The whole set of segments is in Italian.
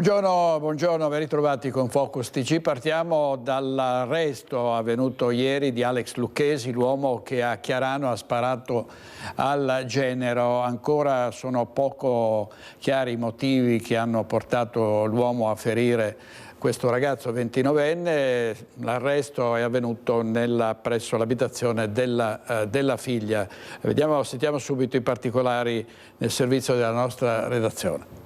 Buongiorno, ben ritrovati con Focus TG. Partiamo dall'arresto avvenuto ieri di Alex Lucchesi, l'uomo che a Chiarano ha sparato al genero. Ancora sono poco chiari i motivi che hanno portato l'uomo a ferire questo ragazzo 29enne. L'arresto è avvenuto presso l'abitazione della figlia. Sentiamo subito i particolari nel servizio della nostra redazione.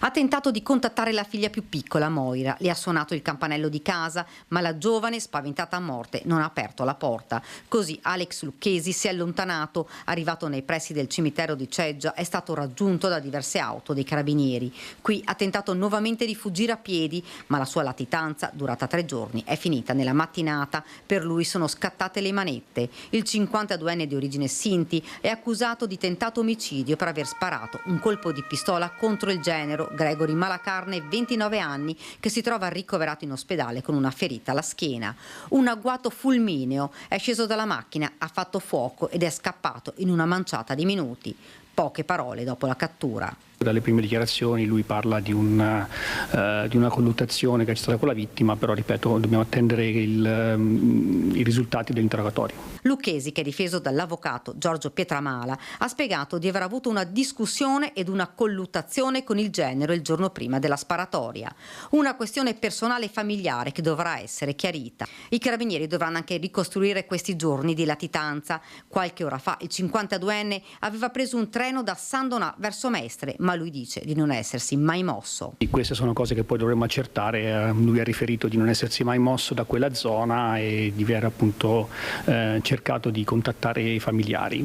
Ha tentato di contattare la figlia più piccola, Moira. Le ha suonato il campanello di casa, ma la giovane, spaventata a morte, non ha aperto la porta. Così Alex Lucchesi si è allontanato. Arrivato nei pressi del cimitero di Ceggia, è stato raggiunto da diverse auto dei carabinieri. Qui ha tentato nuovamente di fuggire a piedi, ma la sua latitanza, durata 3 giorni, è finita nella mattinata. Per lui sono scattate le manette. Il 52enne di origine Sinti è accusato di tentato omicidio per aver sparato un colpo di pistola contro il genero Gregory Malacarne, 29 anni, che si trova ricoverato in ospedale con una ferita alla schiena. Un agguato fulmineo, è sceso dalla macchina, ha fatto fuoco ed è scappato in una manciata di minuti. Poche parole dopo la cattura. Dalle prime dichiarazioni lui parla di una colluttazione che c'è stata con la vittima, però ripeto, dobbiamo attendere i risultati dell'interrogatorio. Lucchesi, che è difeso dall'avvocato Giorgio Pietramala, ha spiegato di aver avuto una discussione ed una colluttazione con il genero il giorno prima della sparatoria. Una questione personale e familiare che dovrà essere chiarita. I carabinieri dovranno anche ricostruire questi giorni di latitanza. Qualche ora fa il 52enne aveva preso un treno da San Donà verso Mestre, ma lui dice di non essersi mai mosso. Queste sono cose che poi dovremmo accertare. Lui ha riferito di non essersi mai mosso da quella zona e di aver appunto cercato di contattare i familiari.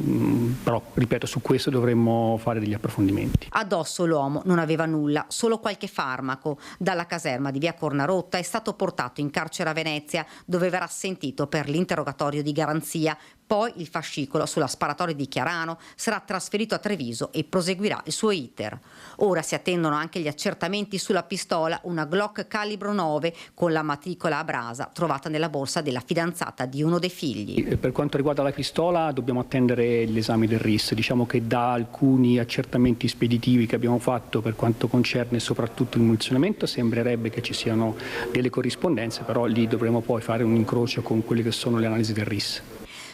Però, ripeto, su questo dovremmo fare degli approfondimenti. Addosso l'uomo non aveva nulla, solo qualche farmaco. Dalla caserma di via Cornarotta è stato portato in carcere a Venezia, dove verrà sentito per l'interrogatorio di garanzia. Poi il fascicolo sulla sparatoria di Chiarano sarà trasferito a Treviso e proseguirà il suo iter. Ora si attendono anche gli accertamenti sulla pistola, una Glock calibro 9 con la matricola a brasa trovata nella borsa della fidanzata di uno dei figli. Per quanto riguarda la pistola dobbiamo attendere l'esame del RIS. Diciamo che da alcuni accertamenti speditivi che abbiamo fatto per quanto concerne soprattutto il munizionamento sembrerebbe che ci siano delle corrispondenze, però lì dovremo poi fare un incrocio con quelle che sono le analisi del RIS.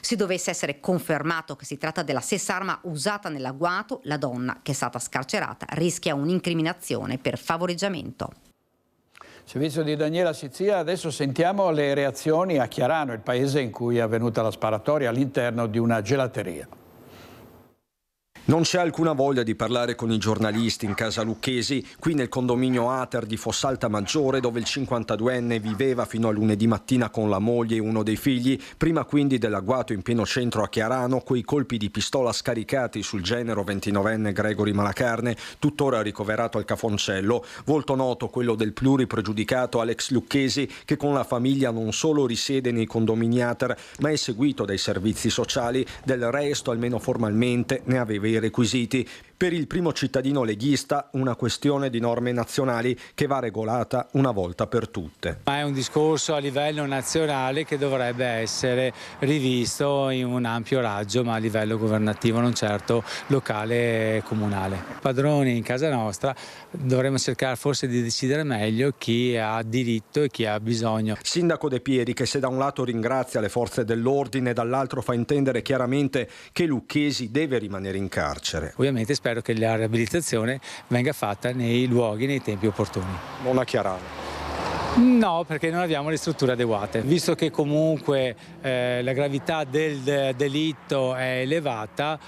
Se dovesse essere confermato che si tratta della stessa arma usata nell'agguato, la donna, che è stata scarcerata, rischia un'incriminazione per favoreggiamento. Servizio di Daniela Sizia. Adesso sentiamo le reazioni a Chiarano, il paese in cui è avvenuta la sparatoria all'interno di una gelateria. Non c'è alcuna voglia di parlare con i giornalisti in casa Lucchesi, qui nel condominio Ater di Fossalta Maggiore, dove il 52enne viveva fino a lunedì mattina con la moglie e uno dei figli, prima quindi dell'agguato in pieno centro a Chiarano, coi colpi di pistola scaricati sul genero 29enne Gregory Malacarne, tuttora ricoverato al Cafoncello. Volto noto quello del pluripregiudicato Alex Lucchesi, che con la famiglia non solo risiede nei condomini Ater, ma è seguito dai servizi sociali. Del resto, almeno formalmente, ne aveva i requisiti. Per il primo cittadino leghista una questione di norme nazionali che va regolata una volta per tutte. Ma è un discorso a livello nazionale che dovrebbe essere rivisto in un ampio raggio, ma a livello governativo, non certo locale e comunale. Padroni in casa nostra dovremmo cercare forse di decidere meglio chi ha diritto e chi ha bisogno. Sindaco De Pieri, che se da un lato ringrazia le forze dell'ordine, dall'altro fa intendere chiaramente che Lucchesi deve rimanere in carcere. Ovviamente spero che la riabilitazione venga fatta nei luoghi, nei tempi opportuni. Non a Chiarano? No, perché non abbiamo le strutture adeguate. Visto che comunque la gravità del delitto è elevata,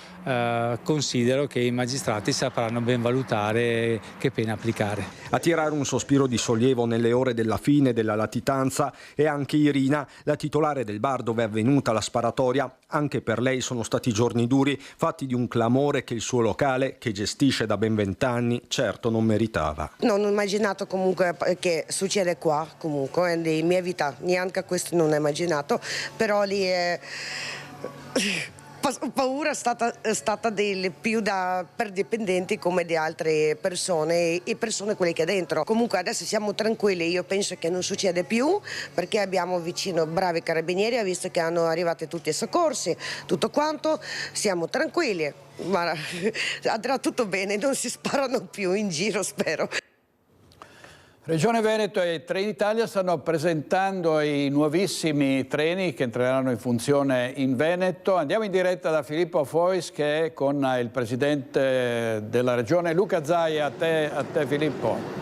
considero che i magistrati sapranno ben valutare che pena applicare. A tirare un sospiro di sollievo nelle ore della fine della latitanza è anche Irina, la titolare del bar dove è avvenuta la sparatoria. Anche per lei sono stati giorni duri, fatti di un clamore che il suo locale, che gestisce da ben 20 anni, certo non meritava. Non ho immaginato comunque che succede qua, comunque, in mia vita, neanche questo non ho immaginato, però lì è... paura è stata più per dipendenti come di altre persone e persone quelle che è dentro. Comunque adesso siamo tranquilli, io penso che non succede più perché abbiamo vicino bravi carabinieri, visto che hanno arrivati tutti i soccorsi, tutto quanto, siamo tranquilli, ma andrà tutto bene, non si sparano più in giro, spero. Regione Veneto e Trenitalia stanno presentando i nuovissimi treni che entreranno in funzione in Veneto. Andiamo in diretta da Filippo Fois che è con il presidente della Regione Luca Zaia. A te Filippo.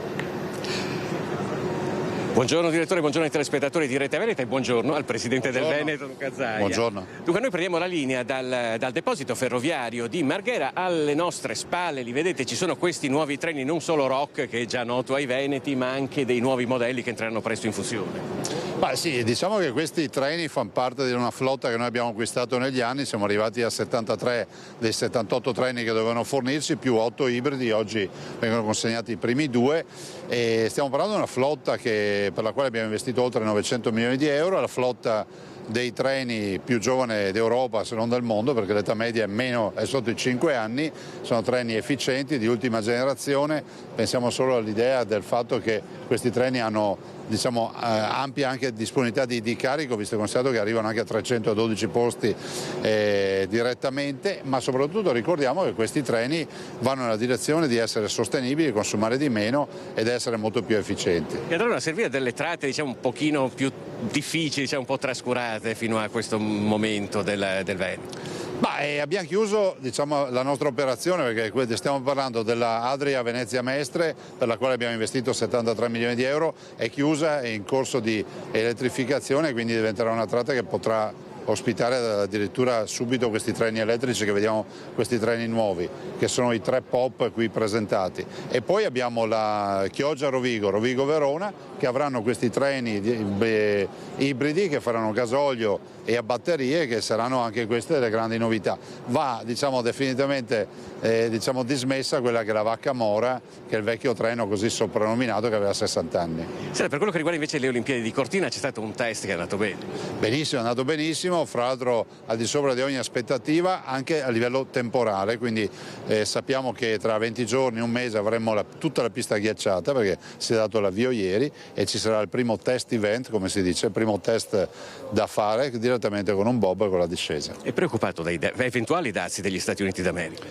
Buongiorno direttore, buongiorno ai telespettatori di Rete Veneta e buongiorno al presidente del Veneto Luca Zaia. Buongiorno. Dunque noi prendiamo la linea dal deposito ferroviario di Marghera. Alle nostre spalle, li vedete, ci sono questi nuovi treni, non solo Roc che è già noto ai veneti, ma anche dei nuovi modelli che entreranno presto in funzione. Beh, sì, diciamo che questi treni fanno parte di una flotta che noi abbiamo acquistato negli anni, siamo arrivati a 73 dei 78 treni che dovevano fornirci, più 8 ibridi, oggi vengono consegnati i primi 2 e stiamo parlando di una flotta per la quale abbiamo investito oltre 900 milioni di euro, la flotta dei treni più giovane d'Europa se non del mondo, perché l'età media è sotto i 5 anni, sono treni efficienti di ultima generazione. Pensiamo solo all'idea del fatto che questi treni hanno ampia anche disponibilità di carico, visto e considerato che arrivano anche a 312 posti direttamente, ma soprattutto ricordiamo che questi treni vanno nella direzione di essere sostenibili, consumare di meno ed essere molto più efficienti. E allora servire delle tratte un pochino più difficili, un po' trascurate fino a questo momento del Veneto. Abbiamo chiuso la nostra operazione, perché stiamo parlando della Adria Venezia Mestre, per la quale abbiamo investito 73 milioni di euro, è chiusa, è in corso di elettrificazione, quindi diventerà una tratta che potrà ospitare addirittura subito questi treni elettrici che vediamo, questi treni nuovi, che sono i 3 POP qui presentati. E poi abbiamo la Chioggia-Rovigo, Rovigo-Verona, che avranno questi treni ibridi che faranno gasolio e a batterie, che saranno anche queste delle grandi novità. Va definitivamente dismessa quella che è la Vacca Mora, che è il vecchio treno così soprannominato che aveva 60 anni. Per quello che riguarda invece le Olimpiadi di Cortina c'è stato un test che è andato bene. Benissimo, è andato benissimo, fra l'altro al di sopra di ogni aspettativa anche a livello temporale, quindi sappiamo che tra 20 giorni, un mese avremo tutta la pista ghiacciata, perché si è dato l'avvio ieri e ci sarà il primo test event, come si dice, il primo test da fare direttamente con un bob e con la discesa. È preoccupato dai eventuali dazi degli Stati Uniti d'America?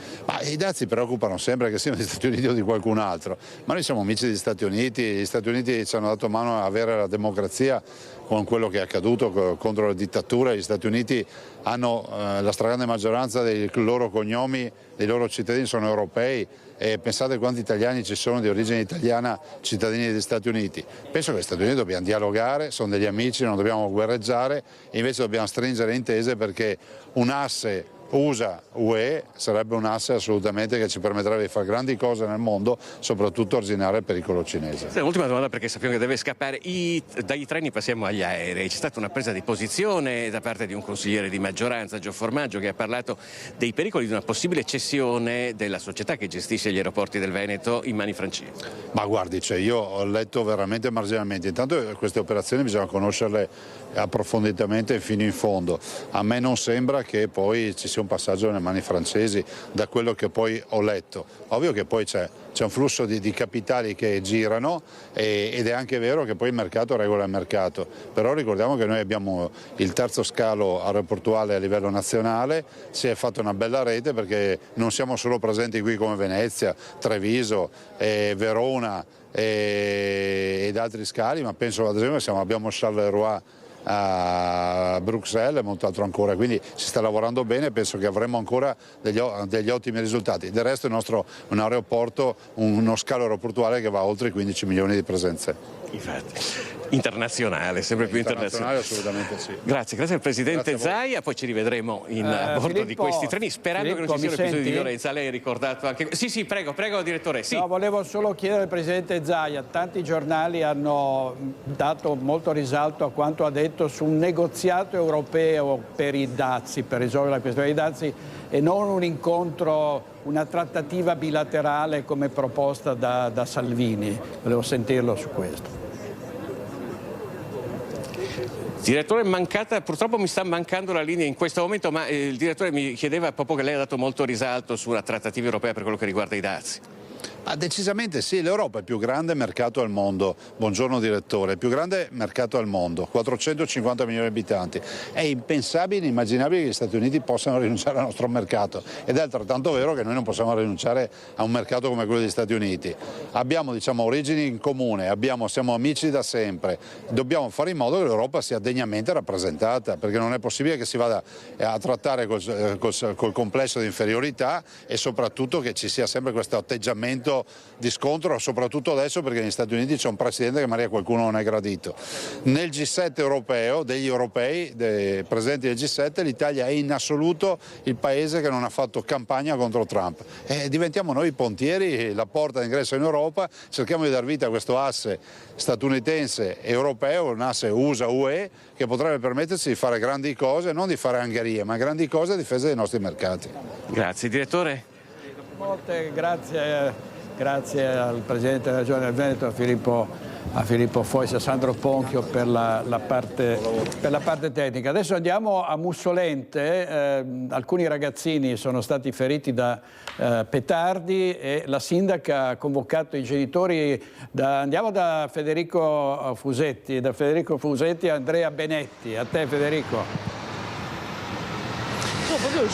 I dazi preoccupano sempre, che siano gli Stati Uniti o di qualcun altro, ma noi siamo amici degli Stati Uniti, gli Stati Uniti ci hanno dato mano a avere la democrazia con quello che è accaduto contro la dittatura. Gli Stati Uniti hanno la stragrande maggioranza dei loro cognomi, dei loro cittadini sono europei, e pensate quanti italiani ci sono di origine italiana cittadini degli Stati Uniti. Penso che gli Stati Uniti dobbiamo dialogare, sono degli amici, non dobbiamo guerreggiare, invece dobbiamo stringere intese, perché un asse USA-UE sarebbe un asse assolutamente che ci permetterebbe di fare grandi cose nel mondo, soprattutto arginare il pericolo cinese. Ultima domanda, perché sappiamo che deve scappare. Dai treni passiamo agli aerei. C'è stata una presa di posizione da parte di un consigliere di maggioranza, Gio Formaggio, che ha parlato dei pericoli di una possibile cessione della società che gestisce gli aeroporti del Veneto in mani francesi. Ma guardi, io ho letto veramente marginalmente. Intanto queste operazioni bisogna conoscerle approfonditamente fino in fondo. A me non sembra che poi ci sia un passaggio nelle mani francesi, da quello che poi ho letto. Ovvio che poi c'è un flusso di capitali che girano ed è anche vero che poi il mercato regola il mercato, però ricordiamo che noi abbiamo il terzo scalo aeroportuale a livello nazionale, si è fatta una bella rete, perché non siamo solo presenti qui come Venezia, Treviso, Verona ed altri scali, ma penso ad esempio abbiamo Charleroi a Bruxelles e molto altro ancora, quindi si sta lavorando bene e penso che avremo ancora degli ottimi risultati. Del resto il nostro è un aeroporto, uno scalo aeroportuale che va oltre i 15 milioni di presenze. Infatti, internazionale, sempre più internazionale. Assolutamente sì. Grazie al Presidente Zaia, poi ci rivedremo a bordo di questi treni, sperando che non ci siano episodi di violenza. Lei ha ricordato anche... Sì, prego direttore. Sì. No, volevo solo chiedere al Presidente Zaia, tanti giornali hanno dato molto risalto a quanto ha detto su un negoziato europeo per i dazi, per risolvere la questione dei dazi, e non un incontro, una trattativa bilaterale come proposta da Salvini. Volevo sentirlo su questo. Direttore, purtroppo mi sta mancando la linea in questo momento, ma il direttore mi chiedeva proprio che lei ha dato molto risalto sulla trattativa europea per quello che riguarda i dazi. Ma decisamente sì, l'Europa è il più grande mercato al mondo, buongiorno direttore, il più grande mercato al mondo, 450 milioni di abitanti. È impensabile, inimmaginabile che gli Stati Uniti possano rinunciare al nostro mercato ed è altrettanto vero che noi non possiamo rinunciare a un mercato come quello degli Stati Uniti. Abbiamo origini in comune, siamo amici da sempre, dobbiamo fare in modo che l'Europa sia degnamente rappresentata, perché non è possibile che si vada a trattare col complesso di inferiorità e soprattutto che ci sia sempre questo atteggiamento di scontro, soprattutto adesso perché negli Stati Uniti c'è un presidente che magari qualcuno non è gradito. Nel G7 europeo, degli europei, dei presidenti del G7, l'Italia è in assoluto il paese che non ha fatto campagna contro Trump. E diventiamo noi i pontieri, la porta d'ingresso in Europa, cerchiamo di dar vita a questo asse statunitense europeo, un asse USA-UE che potrebbe permetterci di fare grandi cose, non di fare angherie, ma grandi cose a difesa dei nostri mercati. Grazie direttore. Molte grazie al Presidente della Regione del Veneto, a Filippo Fois, a Sandro Ponchio per la parte tecnica. Adesso andiamo a Mussolente, alcuni ragazzini sono stati feriti da petardi e la sindaca ha convocato i genitori, andiamo da Federico Fusetti a Andrea Benetti. A te Federico.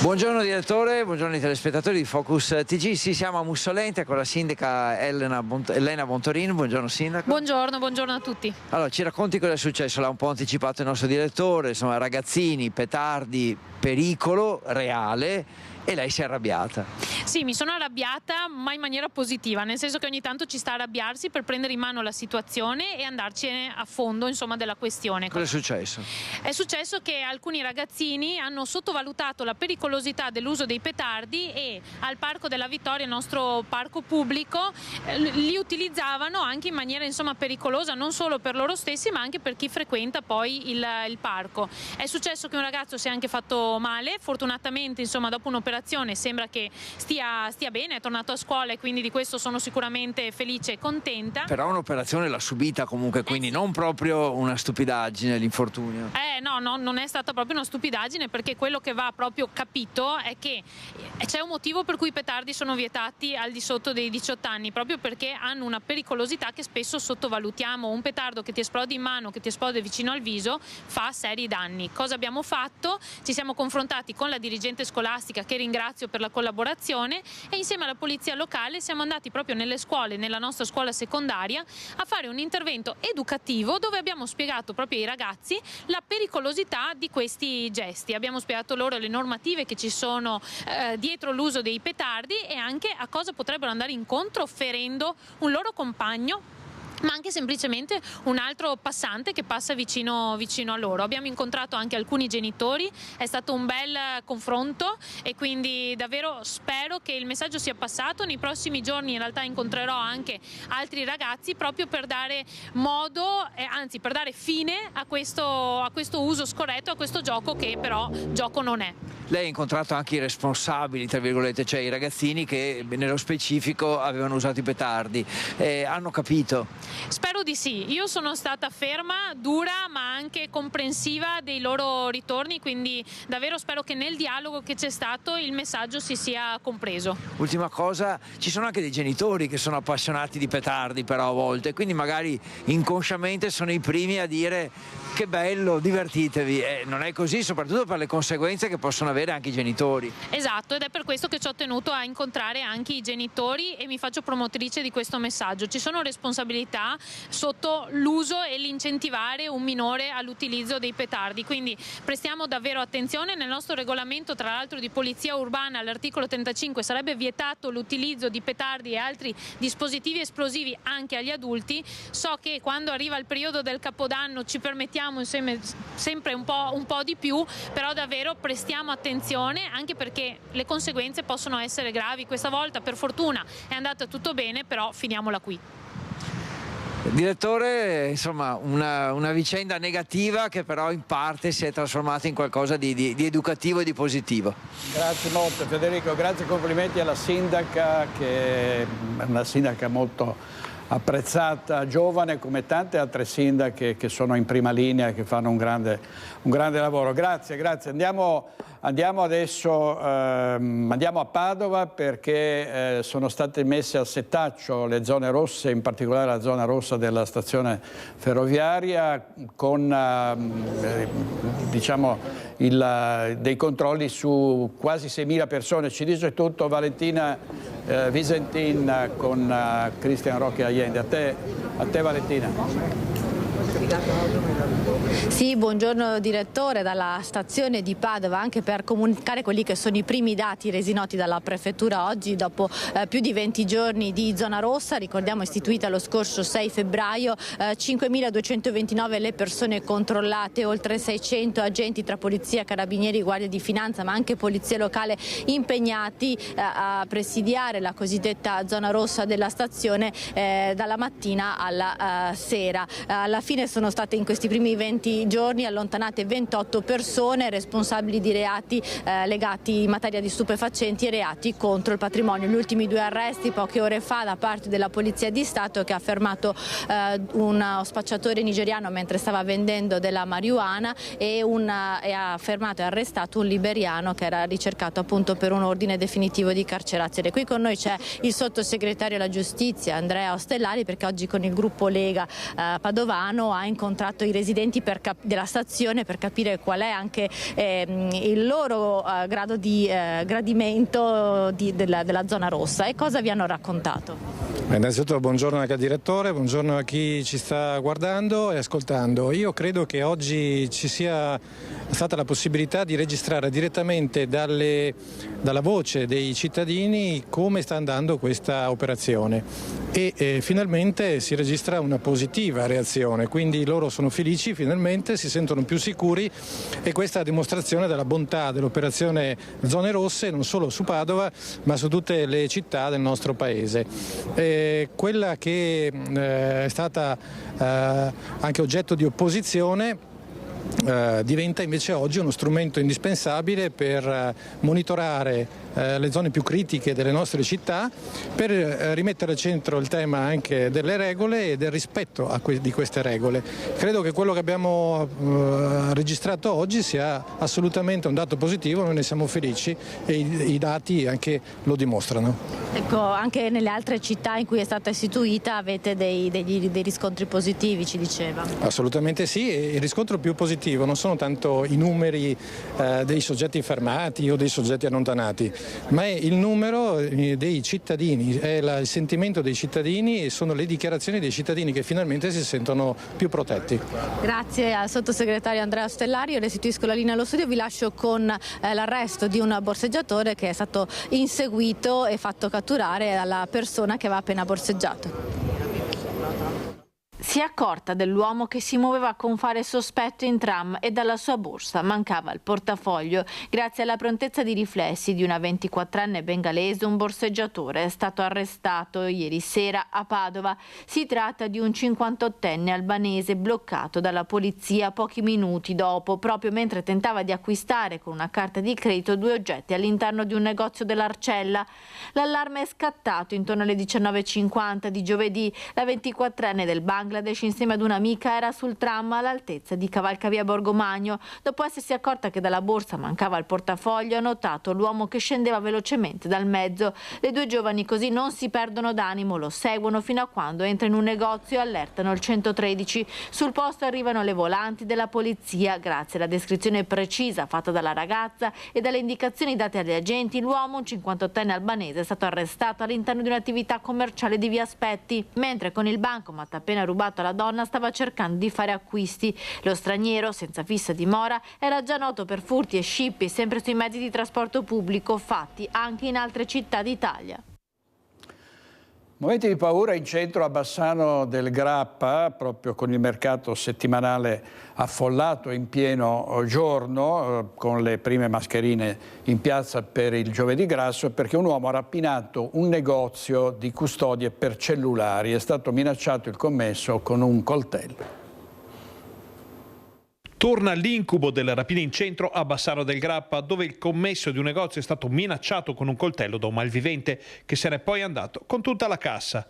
Buongiorno direttore, buongiorno ai telespettatori di Focus TG. Sì, siamo a Mussolente con la sindaca Elena Bontorin. Buongiorno sindaco. Buongiorno a tutti. Allora, ci racconti cosa è successo? L'ha un po' anticipato il nostro direttore, insomma, ragazzini, petardi, pericolo reale. E lei si è arrabbiata. Sì, mi sono arrabbiata, ma in maniera positiva, nel senso che ogni tanto ci sta a arrabbiarsi per prendere in mano la situazione e andarcene a fondo, insomma, della questione. Cosa è successo? È successo che alcuni ragazzini hanno sottovalutato la pericolosità dell'uso dei petardi e al Parco della Vittoria, il nostro parco pubblico, li utilizzavano anche in maniera, insomma, pericolosa, non solo per loro stessi ma anche per chi frequenta poi il parco. È successo che un ragazzo si è anche fatto male, fortunatamente, insomma, dopo un'operazione sembra che stia bene, è tornato a scuola e quindi di questo sono sicuramente felice e contenta. Però un'operazione l'ha subita comunque, quindi non proprio una stupidaggine l'infortunio. No, non è stata proprio una stupidaggine, perché quello che va proprio capito è che c'è un motivo per cui i petardi sono vietati al di sotto dei 18 anni, proprio perché hanno una pericolosità che spesso sottovalutiamo. Un petardo che ti esplode in mano, che ti esplode vicino al viso, fa seri danni. Cosa abbiamo fatto? Ci siamo confrontati con la dirigente scolastica, che ringrazio per la collaborazione, e insieme alla polizia locale siamo andati proprio nelle scuole, nella nostra scuola secondaria, a fare un intervento educativo dove abbiamo spiegato proprio ai ragazzi la pericolosità di questi gesti. Abbiamo spiegato loro le normative che ci sono dietro l'uso dei petardi e anche a cosa potrebbero andare incontro ferendo un loro compagno, ma anche semplicemente un altro passante che passa vicino a loro. Abbiamo incontrato anche alcuni genitori, è stato un bel confronto e quindi davvero spero che il messaggio sia passato. Nei prossimi giorni in realtà incontrerò anche altri ragazzi proprio per dare modo, anzi per dare fine a questo uso scorretto, a questo gioco che però gioco non è. Lei ha incontrato anche i responsabili, tra virgolette, cioè i ragazzini che nello specifico avevano usato i petardi. Hanno capito? Spero di sì. Io sono stata ferma, dura, ma anche comprensiva dei loro ritorni, quindi davvero spero che nel dialogo che c'è stato il messaggio si sia compreso. Ultima cosa, ci sono anche dei genitori che sono appassionati di petardi però a volte, quindi magari inconsciamente sono i primi a dire che bello, divertitevi. Non è così, soprattutto per le conseguenze che possono avere anche i genitori. Esatto, ed è per questo che ci ho tenuto a incontrare anche i genitori e mi faccio promotrice di questo messaggio. Ci sono responsabilità sotto l'uso e l'incentivare un minore all'utilizzo dei petardi, quindi prestiamo davvero attenzione. Nel nostro regolamento, tra l'altro, di polizia urbana, all'articolo 35 sarebbe vietato l'utilizzo di petardi e altri dispositivi esplosivi anche agli adulti. So che quando arriva il periodo del Capodanno ci permettiamo insieme sempre un po' di più, però davvero prestiamo attenzione, anche perché le conseguenze possono essere gravi. Questa volta per fortuna è andata tutto bene, però finiamola qui. Direttore, insomma, una vicenda negativa che però in parte si è trasformata in qualcosa di educativo e di positivo. Grazie molto Federico, grazie e complimenti alla sindaca, che è una sindaca molto apprezzata, giovane come tante altre sindache che sono in prima linea e che fanno un grande lavoro. Grazie. Andiamo adesso andiamo a Padova perché sono state messe al setaccio le zone rosse, in particolare la zona rossa della stazione ferroviaria, con dei controlli su quasi 6.000 persone. Ci dice tutto Valentina Visentin con Cristian Roque Allende. A te Valentina. Sì, buongiorno direttore, dalla stazione di Padova, anche per comunicare quelli che sono i primi dati resi noti dalla prefettura oggi dopo più di 20 giorni di zona rossa. Ricordiamo istituita lo scorso 6 febbraio, 5.229 le persone controllate, oltre 600 agenti tra polizia, carabinieri, guardia di finanza ma anche polizia locale impegnati a presidiare la cosiddetta zona rossa della stazione dalla mattina alla sera. Alla fine sono state in questi primi 20 giorni allontanate 28 persone responsabili di reati legati in materia di stupefacenti e reati contro il patrimonio. Gli ultimi 2 arresti poche ore fa da parte della Polizia di Stato, che ha fermato uno spacciatore nigeriano mentre stava vendendo della marijuana e ha fermato e arrestato un liberiano che era ricercato appunto per un ordine definitivo di carcerazione. Qui con noi c'è il sottosegretario alla giustizia Andrea Ostellari, perché oggi con il gruppo Lega padovano ha incontrato i residenti della stazione per capire qual è anche il loro grado di gradimento della zona rossa e cosa vi hanno raccontato. Innanzitutto buongiorno anche al direttore, buongiorno a chi ci sta guardando e ascoltando. Io credo che oggi ci sia stata la possibilità di registrare direttamente dalla voce dei cittadini come sta andando questa operazione e finalmente si registra una positiva reazione, quindi loro sono felici, finalmente si sentono più sicuri e questa è la dimostrazione della bontà dell'operazione Zone Rosse non solo su Padova ma su tutte le città del nostro paese. Quella che è stata anche oggetto di opposizione diventa invece oggi uno strumento indispensabile per monitorare le zone più critiche delle nostre città, per rimettere al centro il tema anche delle regole e del rispetto di queste regole. Credo che quello che abbiamo registrato oggi sia assolutamente un dato positivo, noi ne siamo felici e i dati anche lo dimostrano. Ecco, anche nelle altre città in cui è stata istituita avete dei riscontri positivi, ci diceva. Assolutamente sì, e il riscontro più positivo non sono tanto i numeri dei soggetti fermati o dei soggetti allontanati, ma è il numero dei cittadini, è il sentimento dei cittadini e sono le dichiarazioni dei cittadini che finalmente si sentono più protetti. Grazie al sottosegretario Andrea Ostellari, io restituisco la linea allo studio, vi lascio con l'arresto di un borseggiatore che è stato inseguito e fatto catturare dalla persona che aveva appena borseggiato. Si è accorta dell'uomo che si muoveva con fare sospetto in tram e dalla sua borsa mancava il portafoglio. Grazie alla prontezza di riflessi di una 24enne bengalese, un borseggiatore è stato arrestato ieri sera a Padova. Si tratta di un 58enne albanese bloccato dalla polizia pochi minuti dopo, proprio mentre tentava di acquistare con una carta di credito 2 oggetti all'interno di un negozio dell'Arcella. L'allarme è scattato intorno alle 19:50 di giovedì. La 24enne del Bangladesh insieme ad un'amica era sul tram all'altezza di Cavalcavia Borgomagno. Dopo essersi accorta che dalla borsa mancava il portafoglio, ha notato l'uomo che scendeva velocemente dal mezzo. Le 2 giovani così non si perdono d'animo, lo seguono fino a quando entra in un negozio e allertano il 113. Sul posto arrivano le volanti della polizia. Grazie alla descrizione precisa fatta dalla ragazza e dalle indicazioni date agli agenti, l'uomo, un 58enne albanese, è stato arrestato all'interno di un'attività commerciale di Via Aspetti, mentre con il bancomat appena rubato alla donna stava cercando di fare acquisti. Lo straniero, senza fissa dimora, era già noto per furti e scippi sempre sui mezzi di trasporto pubblico fatti anche in altre città d'Italia. Momenti di paura in centro a Bassano del Grappa, proprio con il mercato settimanale affollato in pieno giorno, con le prime mascherine in piazza per il giovedì grasso, perché un uomo ha rapinato un negozio di custodie per cellulari. È stato minacciato il commesso con un coltello. Torna l'incubo delle rapine in centro a Bassano del Grappa, dove il commesso di un negozio è stato minacciato con un coltello da un malvivente che se n'è poi andato con tutta la cassa.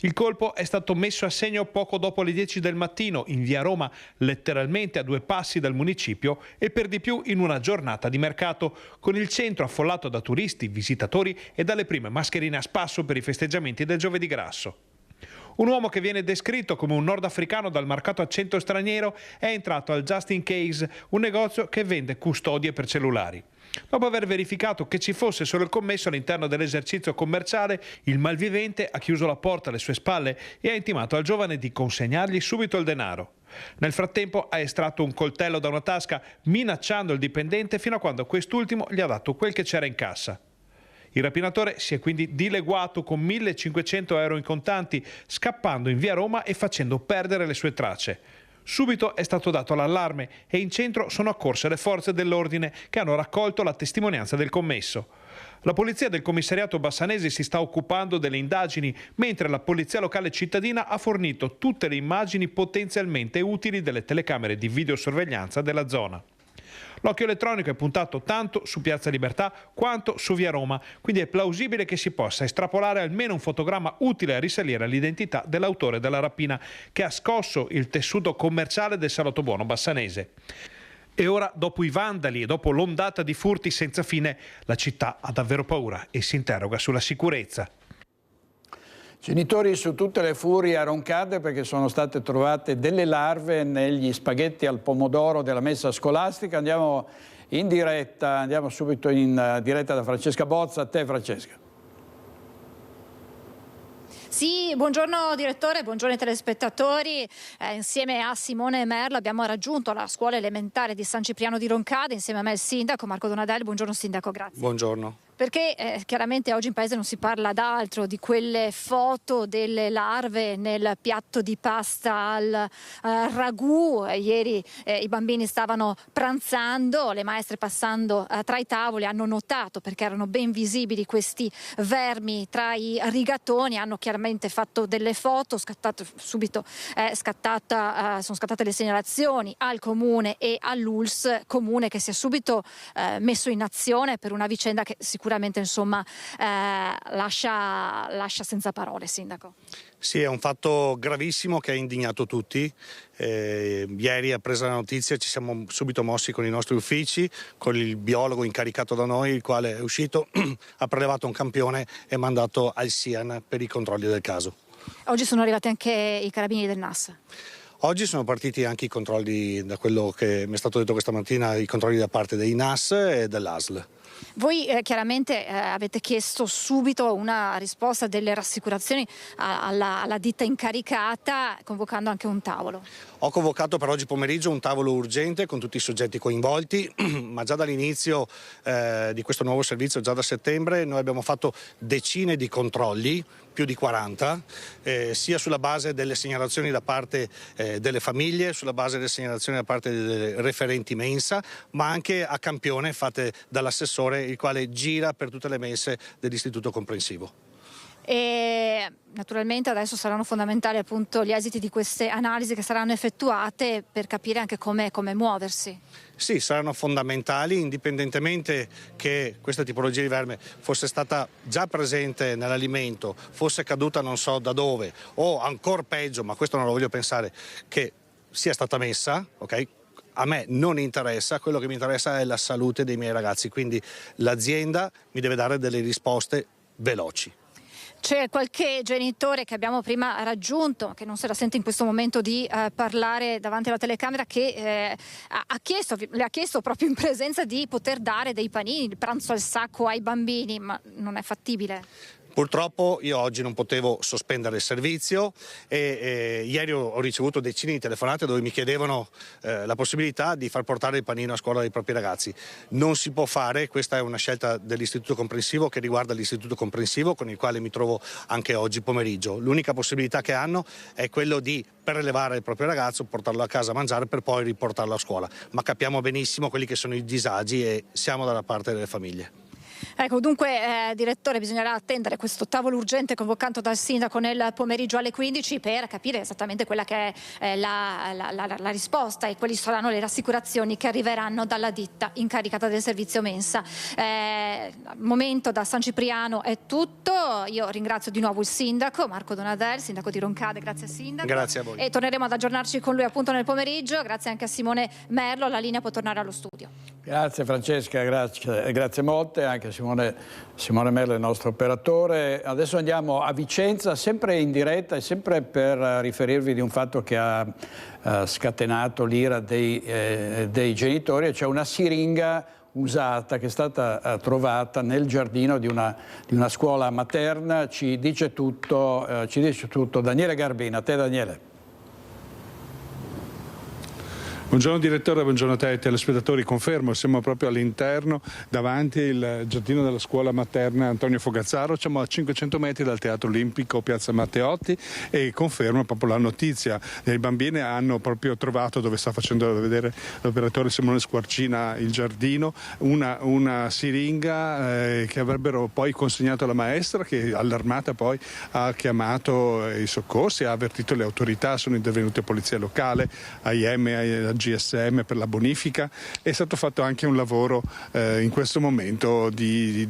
Il colpo è stato messo a segno poco dopo le 10 del mattino in via Roma, letteralmente a 2 passi dal municipio e per di più in una giornata di mercato, con il centro affollato da turisti, visitatori e dalle prime mascherine a spasso per i festeggiamenti del Giovedì Grasso. Un uomo che viene descritto come un nordafricano dal marcato accento straniero è entrato al Just in Case, un negozio che vende custodie per cellulari. Dopo aver verificato che ci fosse solo il commesso all'interno dell'esercizio commerciale, il malvivente ha chiuso la porta alle sue spalle e ha intimato al giovane di consegnargli subito il denaro. Nel frattempo ha estratto un coltello da una tasca, minacciando il dipendente fino a quando quest'ultimo gli ha dato quel che c'era in cassa. Il rapinatore si è quindi dileguato con 1.500 euro in contanti, scappando in via Roma e facendo perdere le sue tracce. Subito è stato dato l'allarme e in centro sono accorse le forze dell'ordine che hanno raccolto la testimonianza del commesso. La polizia del commissariato bassanese si sta occupando delle indagini, mentre la polizia locale cittadina ha fornito tutte le immagini potenzialmente utili delle telecamere di videosorveglianza della zona. L'occhio elettronico è puntato tanto su Piazza Libertà quanto su via Roma, quindi è plausibile che si possa estrapolare almeno un fotogramma utile a risalire all'identità dell'autore della rapina che ha scosso il tessuto commerciale del Salotto Buono bassanese. E ora, dopo i vandali e dopo l'ondata di furti senza fine, la città ha davvero paura e si interroga sulla sicurezza. Genitori su tutte le furie a Roncade perché sono state trovate delle larve negli spaghetti al pomodoro della messa scolastica. Andiamo in diretta, andiamo subito in diretta da Francesca Bozza. A te, Francesca. Sì, buongiorno direttore, buongiorno ai telespettatori. Insieme a Simone Merlo abbiamo raggiunto la scuola elementare di San Cipriano di Roncade, insieme a me il sindaco Marco Donadel. Buongiorno sindaco, grazie. Buongiorno. Perché chiaramente oggi in paese non si parla d'altro, di quelle foto delle larve nel piatto di pasta al ragù. Ieri i bambini stavano pranzando, le maestre passando tra i tavoli hanno notato, perché erano ben visibili questi vermi tra i rigatoni, hanno chiaramente fatto delle foto, sono scattate le segnalazioni al comune e all'ULS, comune che si è subito messo in azione per una vicenda che sicuramente insomma lascia senza parole, sindaco. Sì, è un fatto gravissimo che ha indignato tutti. Ieri, appresa la notizia, ci siamo subito mossi con i nostri uffici, con il biologo incaricato da noi, il quale è uscito, ha prelevato un campione e mandato al SIAN per i controlli del caso. Oggi sono arrivati anche i carabinieri del NAS. Oggi sono partiti anche i controlli, da quello che mi è stato detto questa mattina, i controlli da parte dei NAS e dell'ASL. Voi chiaramente avete chiesto subito una risposta, delle rassicurazioni alla ditta incaricata, convocando anche un tavolo. Ho convocato per oggi pomeriggio un tavolo urgente con tutti i soggetti coinvolti, ma già dall'inizio di questo nuovo servizio, già da settembre, noi abbiamo fatto decine di controlli, più di 40, sia sulla base delle segnalazioni da parte delle famiglie, sulla base delle segnalazioni da parte dei referenti mensa, ma anche a campione fatte dall'assessore, il quale gira per tutte le mense dell'istituto comprensivo. E naturalmente adesso saranno fondamentali appunto gli esiti di queste analisi che saranno effettuate per capire anche come muoversi. Sì, saranno fondamentali, indipendentemente che questa tipologia di verme fosse stata già presente nell'alimento, fosse caduta non so da dove, o ancora peggio, ma questo non lo voglio pensare, che sia stata messa, ok? A me non interessa, quello che mi interessa è la salute dei miei ragazzi, quindi l'azienda mi deve dare delle risposte veloci. C'è qualche genitore che abbiamo prima raggiunto, che non se la sente in questo momento di parlare davanti alla telecamera, che le ha chiesto proprio in presenza di poter dare dei panini, il pranzo al sacco ai bambini, ma non è fattibile. Purtroppo io oggi non potevo sospendere il servizio e ieri ho ricevuto decine di telefonate dove mi chiedevano la possibilità di far portare il panino a scuola dei propri ragazzi. Non si può fare, questa è una scelta dell'istituto comprensivo che riguarda l'istituto comprensivo con il quale mi trovo anche oggi pomeriggio. L'unica possibilità che hanno è quello di prelevare il proprio ragazzo, portarlo a casa a mangiare per poi riportarlo a scuola. Ma capiamo benissimo quelli che sono i disagi e siamo dalla parte delle famiglie. Ecco, dunque direttore, bisognerà attendere questo tavolo urgente convocato dal sindaco nel pomeriggio alle 15 per capire esattamente quella che è la risposta e quali saranno le rassicurazioni che arriveranno dalla ditta incaricata del servizio mensa. Al momento da San Cipriano è tutto, io ringrazio di nuovo il sindaco Marco Donadel, sindaco di Roncade. Grazie sindaco. Grazie a voi. E torneremo ad aggiornarci con lui appunto nel pomeriggio. Grazie anche a Simone Merlo, la linea può tornare allo studio. Grazie Francesca, grazie molte, anche Simone Merlo, il nostro operatore. Adesso andiamo a Vicenza, sempre in diretta e sempre per riferirvi di un fatto che ha scatenato l'ira dei genitori. C'è una siringa usata che è stata trovata nel giardino di una scuola materna. Ci dice tutto Daniele Garbina. A te Daniele. Buongiorno direttore, buongiorno a te ai telespettatori, confermo, siamo proprio all'interno, davanti il giardino della scuola materna Antonio Fogazzaro, siamo a 500 metri dal Teatro Olimpico, Piazza Matteotti, e confermo proprio la notizia. I bambini hanno proprio trovato, dove sta facendo vedere l'operatore Simone Squarcina, il giardino, una siringa che avrebbero poi consegnato alla maestra, che allarmata poi ha chiamato i soccorsi, ha avvertito le autorità, sono intervenute polizia locale, AIM, GSM per la bonifica. È stato fatto anche un lavoro in questo momento di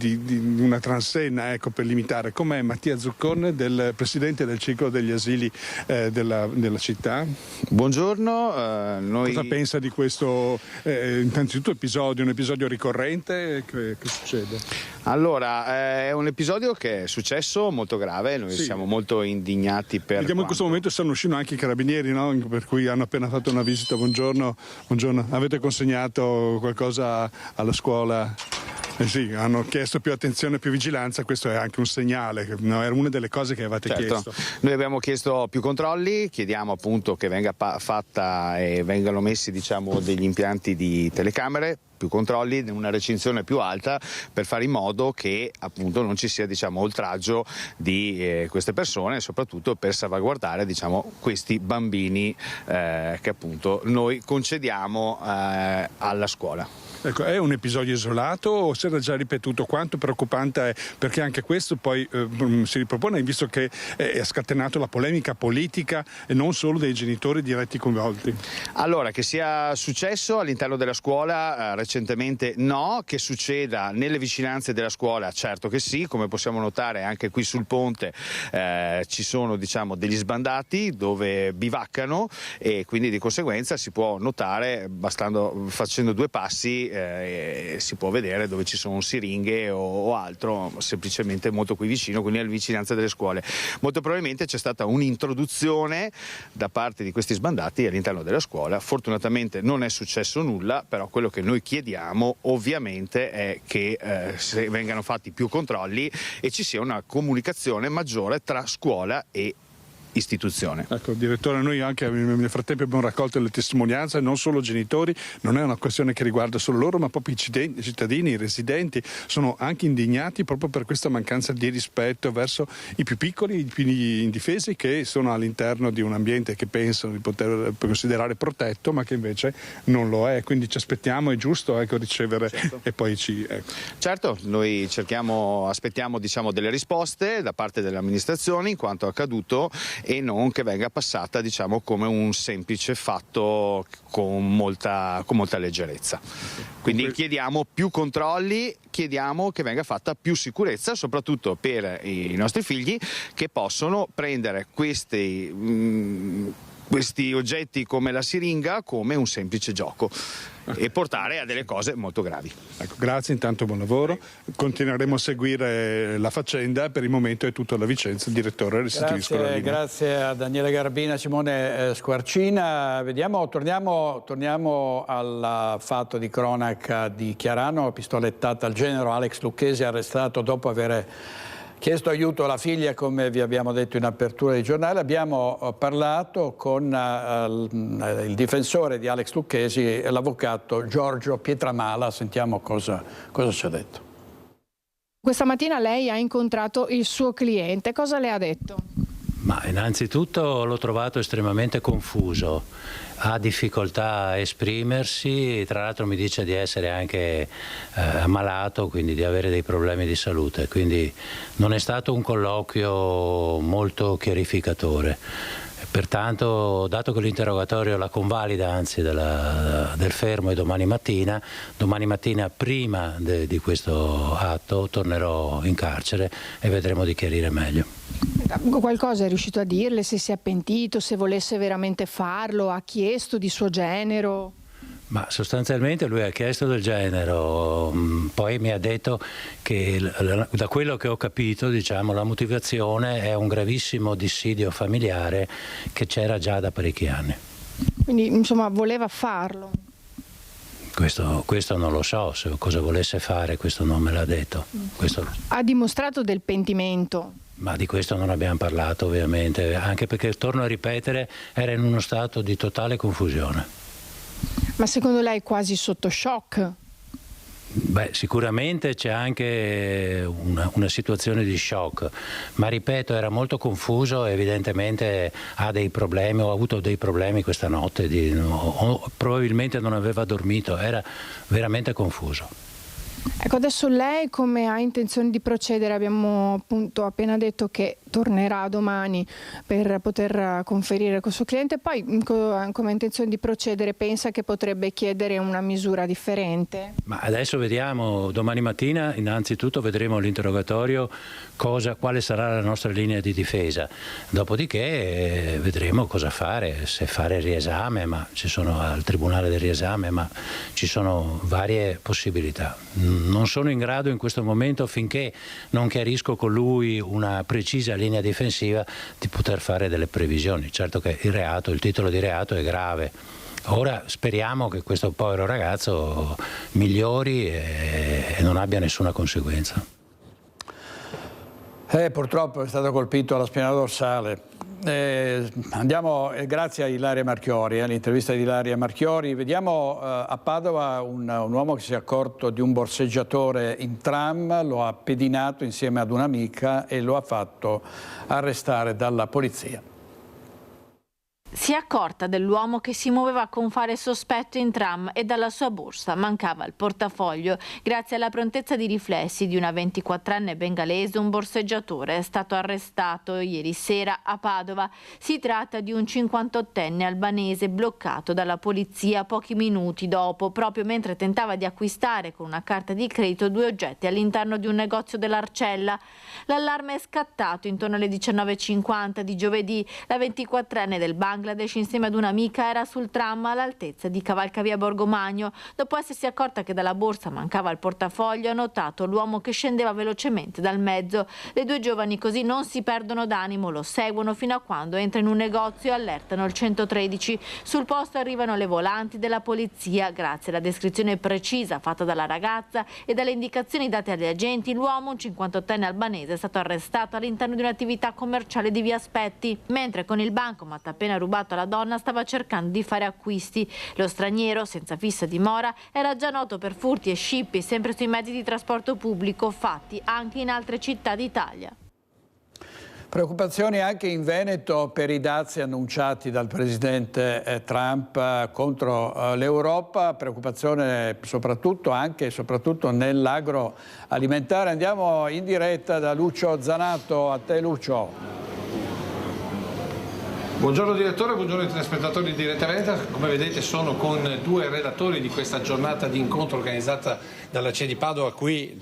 una transenna, ecco, per limitare. Com'è Mattia Zuccone, del presidente del ciclo degli asili della città? Buongiorno. Cosa pensa di questo innanzitutto un episodio ricorrente? Che succede? Allora, è un episodio che è successo molto grave, noi siamo molto indignati per Vediamo in questo momento stanno uscendo anche i carabinieri, no? Per cui hanno appena fatto una visita. Buongiorno. Avete consegnato qualcosa alla scuola? Sì, hanno chiesto più attenzione, più vigilanza, questo è anche un segnale, no? Era una delle cose che avete chiesto. Noi abbiamo chiesto più controlli, chiediamo appunto che venga fatta e vengano messi, diciamo, degli impianti di telecamere, più controlli, una recinzione più alta, per fare in modo che appunto non ci sia, diciamo, oltraggio di queste persone, e soprattutto per salvaguardare, diciamo, questi bambini che appunto noi concediamo alla scuola. Ecco, è un episodio isolato o si era già ripetuto? Quanto preoccupante è? Perché anche questo poi si ripropone, visto che è scatenato la polemica politica e non solo dei genitori diretti coinvolti. Allora, che sia successo all'interno della scuola recentemente no, che succeda nelle vicinanze della scuola certo che sì, come possiamo notare anche qui sul ponte ci sono, diciamo, degli sbandati dove bivaccano, e quindi di conseguenza si può notare, facendo due passi si può vedere dove ci sono siringhe o altro, semplicemente molto qui vicino, quindi alle vicinanze delle scuole. Molto probabilmente c'è stata un'introduzione da parte di questi sbandati all'interno della scuola. Fortunatamente non è successo nulla, però quello che noi chiediamo ovviamente è che vengano fatti più controlli e ci sia una comunicazione maggiore tra scuola e istituzione. Ecco, direttore, noi anche nel frattempo abbiamo raccolto le testimonianze, non solo genitori, non è una questione che riguarda solo loro, ma proprio i cittadini, i residenti sono anche indignati proprio per questa mancanza di rispetto verso i più piccoli, i più indifesi, che sono all'interno di un ambiente che pensano di poter considerare protetto, ma che invece non lo è. Quindi ci aspettiamo, è giusto, ecco, ricevere e poi Certo, noi aspettiamo, diciamo, delle risposte da parte delle amministrazioni in quanto accaduto, e non che venga passata, diciamo, come un semplice fatto con molta leggerezza. Quindi chiediamo più controlli, chiediamo che venga fatta più sicurezza, soprattutto per i nostri figli, che possono prendere questi oggetti come la siringa come un semplice gioco e portare a delle cose molto gravi. Ecco, grazie, intanto buon lavoro, continueremo a seguire la faccenda. Per il momento è tutto alla Vicenza. Il direttore restituisco la linea. Grazie a Daniele Garbina, Simone Squarcina. Torniamo al fatto di cronaca di Chiarano, pistolettata al genero, Alex Lucchesi arrestato dopo aver chiesto aiuto alla figlia, come vi abbiamo detto in apertura di giornale. Abbiamo parlato con il difensore di Alex Lucchesi, l'avvocato Giorgio Pietramala. Sentiamo cosa ci ha detto. Questa mattina lei ha incontrato il suo cliente, cosa le ha detto? Ma innanzitutto l'ho trovato estremamente confuso, ha difficoltà a esprimersi, tra l'altro mi dice di essere anche ammalato, quindi di avere dei problemi di salute, quindi non è stato un colloquio molto chiarificatore. Pertanto, dato che l'interrogatorio la convalida anzi del fermo è domani mattina prima di questo atto tornerò in carcere e vedremo di chiarire meglio. Qualcosa è riuscito a dirle, se si è pentito, se volesse veramente farlo, ha chiesto di suo genero? Ma sostanzialmente lui ha chiesto del genero, poi mi ha detto che da quello che ho capito, diciamo, la motivazione è un gravissimo dissidio familiare che c'era già da parecchi anni. Quindi insomma voleva farlo? Questo non lo so, se cosa volesse fare questo non me l'ha detto. Ha dimostrato del pentimento? Ma di questo non abbiamo parlato ovviamente, anche perché, torno a ripetere, era in uno stato di totale confusione. Ma secondo lei è quasi sotto shock? Beh, sicuramente c'è anche una situazione di shock, ma ripeto, era molto confuso e evidentemente ha dei problemi, ho avuto dei problemi questa notte, probabilmente non aveva dormito, era veramente confuso. Ecco, adesso lei come ha intenzione di procedere? Abbiamo appunto appena detto che tornerà domani per poter conferire con il suo cliente, poi come ha intenzione di procedere? Pensa che potrebbe chiedere una misura differente? Ma adesso vediamo, domani mattina innanzitutto vedremo l'interrogatorio, quale sarà la nostra linea di difesa, dopodiché vedremo cosa fare, se fare il riesame, ma ci sono al tribunale del riesame, ma ci sono varie possibilità. Non sono in grado in questo momento, finché non chiarisco con lui una precisa linea difensiva, di poter fare delle previsioni. Certo che il titolo di reato è grave. Ora speriamo che questo povero ragazzo migliori e non abbia nessuna conseguenza. Purtroppo è stato colpito alla spina dorsale. Andiamo, grazie a Ilaria Marchiori, all'intervista di Ilaria Marchiori. Vediamo a Padova un uomo che si è accorto di un borseggiatore in tram, lo ha pedinato insieme ad un'amica e lo ha fatto arrestare dalla polizia. Si è accorta dell'uomo che si muoveva con fare sospetto in tram e dalla sua borsa mancava il portafoglio. Grazie alla prontezza di riflessi di una 24enne bengalese, un borseggiatore è stato arrestato ieri sera a Padova. Si tratta di un 58enne albanese bloccato dalla polizia pochi minuti dopo, proprio mentre tentava di acquistare con una carta di credito 2 oggetti all'interno di un negozio dell'Arcella. L'allarme è scattato intorno alle 19:50 di giovedì. La 24enne del Bangladesh insieme ad un'amica era sul tram all'altezza di Cavalcavia Borgomagno. Dopo essersi accorta che dalla borsa mancava il portafoglio, ha notato l'uomo che scendeva velocemente dal mezzo. Le due giovani così non si perdono d'animo, lo seguono fino a quando entra in un negozio e allertano il 113. Sul posto arrivano le volanti della polizia. Grazie alla descrizione precisa fatta dalla ragazza e dalle indicazioni date agli agenti, l'uomo, un 58enne albanese, è stato arrestato all'interno di un'attività commerciale di Via Aspetti, mentre con il bancomat appena rubato alla donna stava cercando di fare acquisti. Lo straniero, senza fissa dimora, era già noto per furti e scippi sempre sui mezzi di trasporto pubblico fatti anche in altre città d'Italia. Preoccupazioni anche in Veneto per i dazi annunciati dal presidente Trump contro l'Europa, preoccupazione soprattutto nell'agroalimentare. Andiamo in diretta da Lucio Zanato. A te, Lucio. Buongiorno direttore, buongiorno ai telespettatori di Diretta Veneta. Come vedete sono con due relatori di questa giornata di incontro organizzata dalla CE di Padova,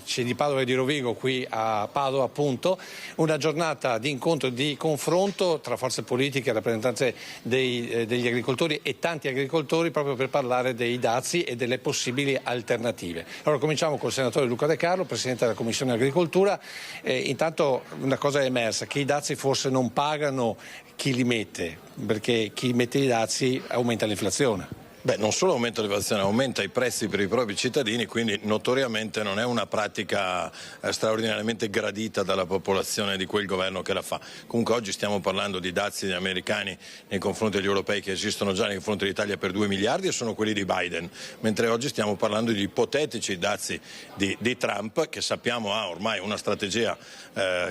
CE di Padova e di Rovigo qui a Padova appunto. Una giornata di incontro e di confronto tra forze politiche, rappresentanze degli agricoltori e tanti agricoltori, proprio per parlare dei dazi e delle possibili alternative. Allora cominciamo col senatore Luca De Carlo, presidente della Commissione Agricoltura. Intanto una cosa è emersa, che i dazi forse non pagano chi li mette, perché chi mette i dazi aumenta l'inflazione. Beh, non solo aumenta l'evaluazione, aumenta i prezzi per i propri cittadini, quindi notoriamente non è una pratica straordinariamente gradita dalla popolazione di quel governo che la fa. Comunque oggi stiamo parlando di dazi degli americani nei confronti degli europei che esistono già nei confronti dell'Italia per 2 miliardi e sono quelli di Biden, mentre oggi stiamo parlando di ipotetici dazi di Trump, che sappiamo ha ormai una strategia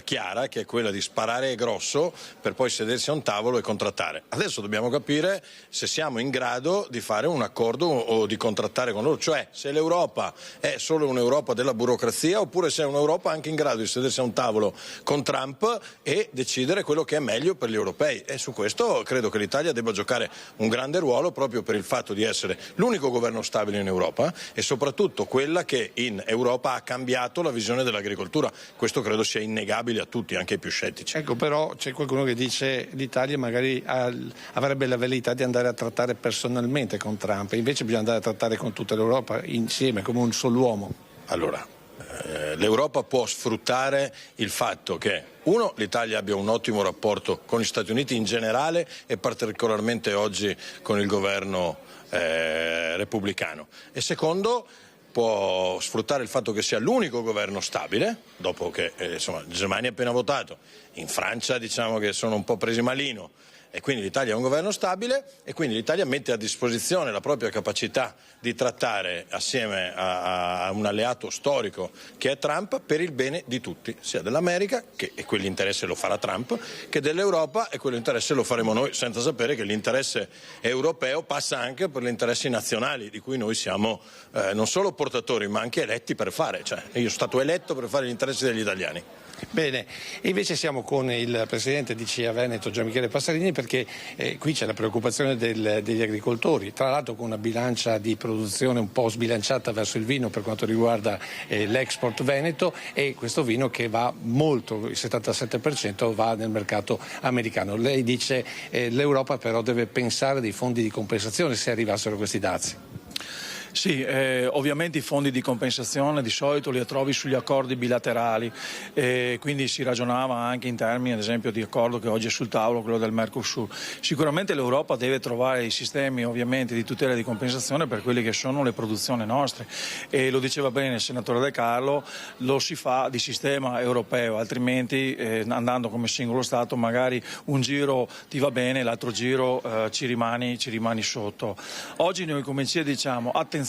chiara, che è quella di sparare grosso per poi sedersi a un tavolo e contrattare. Adesso dobbiamo capire se siamo in grado di fare un accordo o di contrattare con loro, cioè se l'Europa è solo un'Europa della burocrazia oppure se è un'Europa anche in grado di sedersi a un tavolo con Trump e decidere quello che è meglio per gli europei. E su questo credo che l'Italia debba giocare un grande ruolo, proprio per il fatto di essere l'unico governo stabile in Europa e soprattutto quella che in Europa ha cambiato la visione dell'agricoltura. Questo credo sia innegabile a tutti, anche ai più scettici. Ecco, però c'è qualcuno che dice l'Italia magari avrebbe la velleità di andare a trattare personalmente con Trump, invece bisogna andare a trattare con tutta l'Europa insieme come un solo uomo. Allora, l'Europa può sfruttare il fatto che l'Italia abbia un ottimo rapporto con gli Stati Uniti in generale e particolarmente oggi con il governo repubblicano, e secondo può sfruttare il fatto che sia l'unico governo stabile, dopo che insomma, Germania ha appena votato, in Francia diciamo che sono un po' presi malino, e quindi l'Italia è un governo stabile e quindi l'Italia mette a disposizione la propria capacità di trattare assieme a un alleato storico che è Trump per il bene di tutti, sia dell'America, che e quell'interesse lo farà Trump, che dell'Europa, e quell'interesse lo faremo noi, senza sapere che l'interesse europeo passa anche per gli interessi nazionali di cui noi siamo non solo portatori ma anche eletti per fare, cioè io sono stato eletto per fare gli interessi degli italiani. Bene, e invece siamo con il presidente di CIA Veneto, Gian Michele Passarini, perché qui c'è la preoccupazione degli agricoltori, tra l'altro con una bilancia di produzione un po' sbilanciata verso il vino per quanto riguarda l'export veneto, e questo vino che va molto, il 77% va nel mercato americano. Lei dice l'Europa però deve pensare dei fondi di compensazione se arrivassero questi dazi. Sì, ovviamente i fondi di compensazione di solito li trovi sugli accordi bilaterali, quindi si ragionava anche in termini ad esempio di accordo che oggi è sul tavolo, quello del Mercosur. Sicuramente l'Europa deve trovare i sistemi ovviamente di tutela e di compensazione per quelle che sono le produzioni nostre, e lo diceva bene il senatore De Carlo, lo si fa di sistema europeo, altrimenti andando come singolo Stato magari un giro ti va bene, l'altro giro ci rimani sotto. Oggi noi come CIE diciamo attenzione,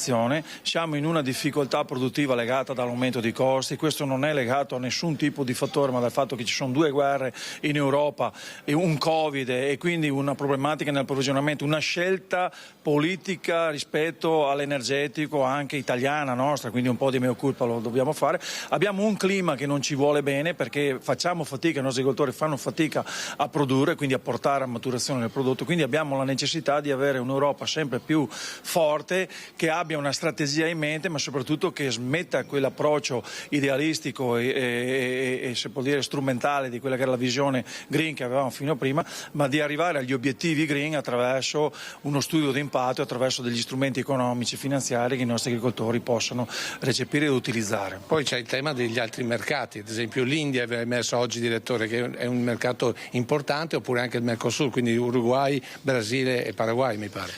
siamo in una difficoltà produttiva legata dall'aumento dei costi, questo non è legato a nessun tipo di fattore ma dal fatto che ci sono 2 guerre in Europa e un Covid e quindi una problematica nell'approvvigionamento, una scelta politica rispetto all'energetico anche italiana nostra, quindi un po' di mea culpa lo dobbiamo fare. Abbiamo un clima che non ci vuole bene perché facciamo fatica, i nostri agricoltori fanno fatica a produrre, quindi a portare a maturazione del prodotto, quindi abbiamo la necessità di avere un'Europa sempre più forte che abbia una strategia in mente, ma soprattutto che smetta quell'approccio idealistico e se può dire strumentale di quella che era la visione green che avevamo fino a prima, ma di arrivare agli obiettivi green attraverso uno studio di impatto, attraverso degli strumenti economici e finanziari che i nostri agricoltori possano recepire ed utilizzare. Poi c'è il tema degli altri mercati, ad esempio l'India aveva emesso oggi, direttore, che è un mercato importante, oppure anche il Mercosur, quindi Uruguay, Brasile e Paraguay mi pare.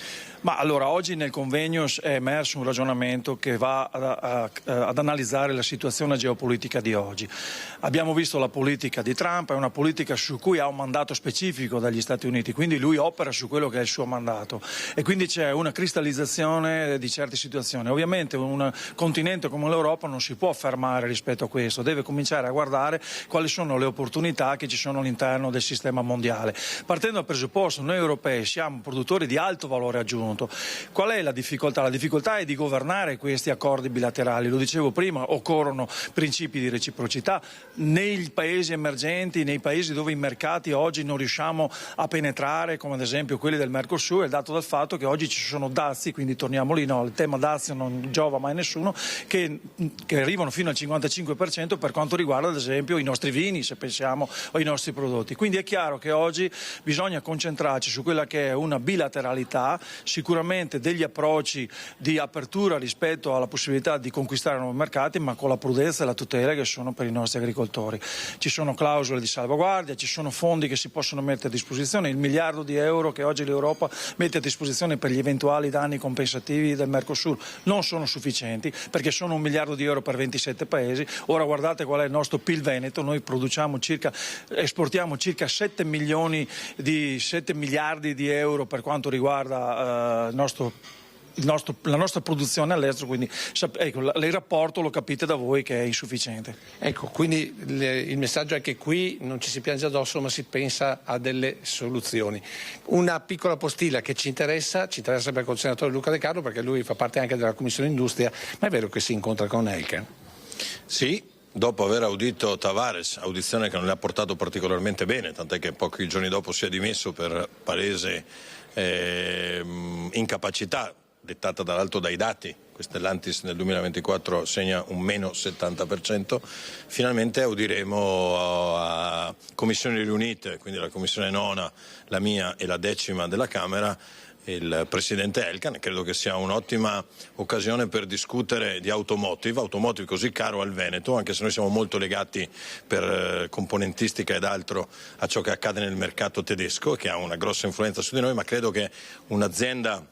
Ma allora oggi nel convegno è emerso un ragionamento che va ad analizzare la situazione geopolitica di oggi. Abbiamo visto la politica di Trump, è una politica su cui ha un mandato specifico dagli Stati Uniti, quindi lui opera su quello che è il suo mandato e quindi c'è una cristallizzazione di certe situazioni. Ovviamente un continente come l'Europa non si può fermare rispetto a questo, deve cominciare a guardare quali sono le opportunità che ci sono all'interno del sistema mondiale. Partendo dal presupposto, noi europei siamo produttori di alto valore aggiunto. Qual è la difficoltà? La difficoltà è di governare questi accordi bilaterali. Lo dicevo prima, occorrono principi di reciprocità nei paesi emergenti, nei paesi dove i mercati oggi non riusciamo a penetrare, come ad esempio quelli del Mercosur, è dato dal fatto che oggi ci sono dazi, quindi torniamo lì, no, il tema dazi non giova mai a nessuno, che arrivano fino al 55% per quanto riguarda ad esempio i nostri vini, se pensiamo, o i nostri prodotti. Quindi è chiaro che oggi bisogna concentrarci su quella che è una bilateralità sicuramente degli approcci di apertura rispetto alla possibilità di conquistare nuovi mercati, ma con la prudenza e la tutela che sono per i nostri agricoltori. Ci sono clausole di salvaguardia, ci sono fondi che si possono mettere a disposizione, il miliardo di euro che oggi l'Europa mette a disposizione per gli eventuali danni compensativi del Mercosur non sono sufficienti, perché sono 1 miliardo di euro per 27 paesi. Ora guardate qual è il nostro PIL veneto, noi esportiamo circa 7 miliardi di euro per quanto riguarda la nostra produzione all'estero, quindi ecco, il rapporto lo capite da voi che è insufficiente. Ecco, quindi il messaggio è che qui non ci si piange addosso ma si pensa a delle soluzioni. Una piccola postilla che ci interessa per il senatore Luca De Carlo, perché lui fa parte anche della Commissione Industria, ma è vero che si incontra con Elkann? Sì. Dopo aver audito Tavares, audizione che non le ha portato particolarmente bene, tant'è che pochi giorni dopo si è dimesso per palese incapacità dettata dall'alto dai dati. Stellantis nel 2024 segna un meno 70%, finalmente audiremo a commissioni riunite, quindi la commissione nona, la mia e la 10ª della Camera, il presidente Elkann. Credo che sia un'ottima occasione per discutere di automotive così caro al Veneto, anche se noi siamo molto legati per componentistica ed altro a ciò che accade nel mercato tedesco, che ha una grossa influenza su di noi, ma credo che un'azienda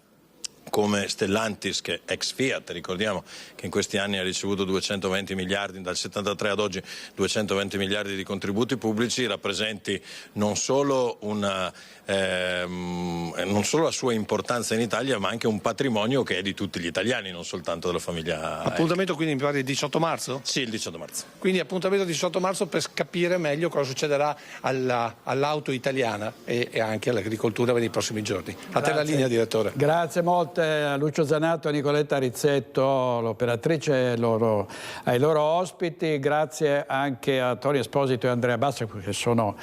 come Stellantis, che ex Fiat, ricordiamo che in questi anni ha ricevuto 220 miliardi, dal 73 ad oggi 220 miliardi di contributi pubblici, rappresenti non solo la sua importanza in Italia, ma anche un patrimonio che è di tutti gli italiani, non soltanto della famiglia. Appuntamento quindi mi pare il 18 marzo? Sì, il 18 marzo. Quindi appuntamento il 18 marzo per capire meglio cosa succederà all'auto italiana e anche all'agricoltura nei prossimi giorni. A te la linea, direttore. Grazie molte a Lucio Zanato, a Nicoletta Rizzetto, l'operatrice, ai loro ospiti. Grazie anche a Tony Esposito e Andrea Basso che sono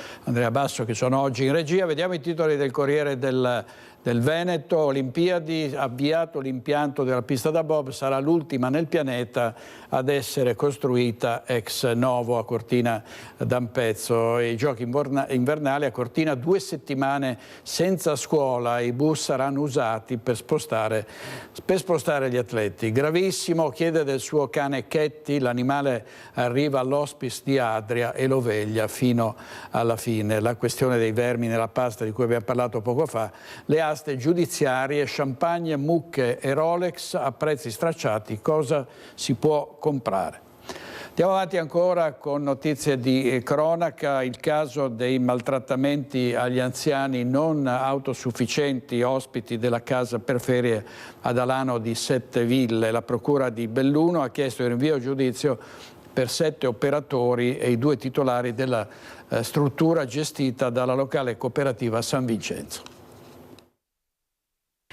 oggi in regia. Vediamo i titoli del Corriere del Veneto. Olimpiadi, avviato l'impianto della pista da bob, sarà l'ultima nel pianeta ad essere costruita ex novo a Cortina d'Ampezzo. I giochi invernali a Cortina, 2 settimane senza scuola, i bus saranno usati per spostare gli atleti. Gravissimo, chiede del suo cane Chetti, l'animale arriva all'hospice di Adria e lo veglia fino alla fine. La questione dei vermi nella pasta di cui abbiamo parlato poco fa, le aste giudiziarie, champagne, mucche e Rolex a prezzi stracciati, cosa si può comprare? Andiamo avanti ancora con notizie di cronaca. Il caso dei maltrattamenti agli anziani non autosufficienti, ospiti della casa per ferie ad Alano di Sette Ville. La procura di Belluno ha chiesto il rinvio a giudizio per 7 operatori e i 2 titolari della struttura gestita dalla locale cooperativa San Vincenzo.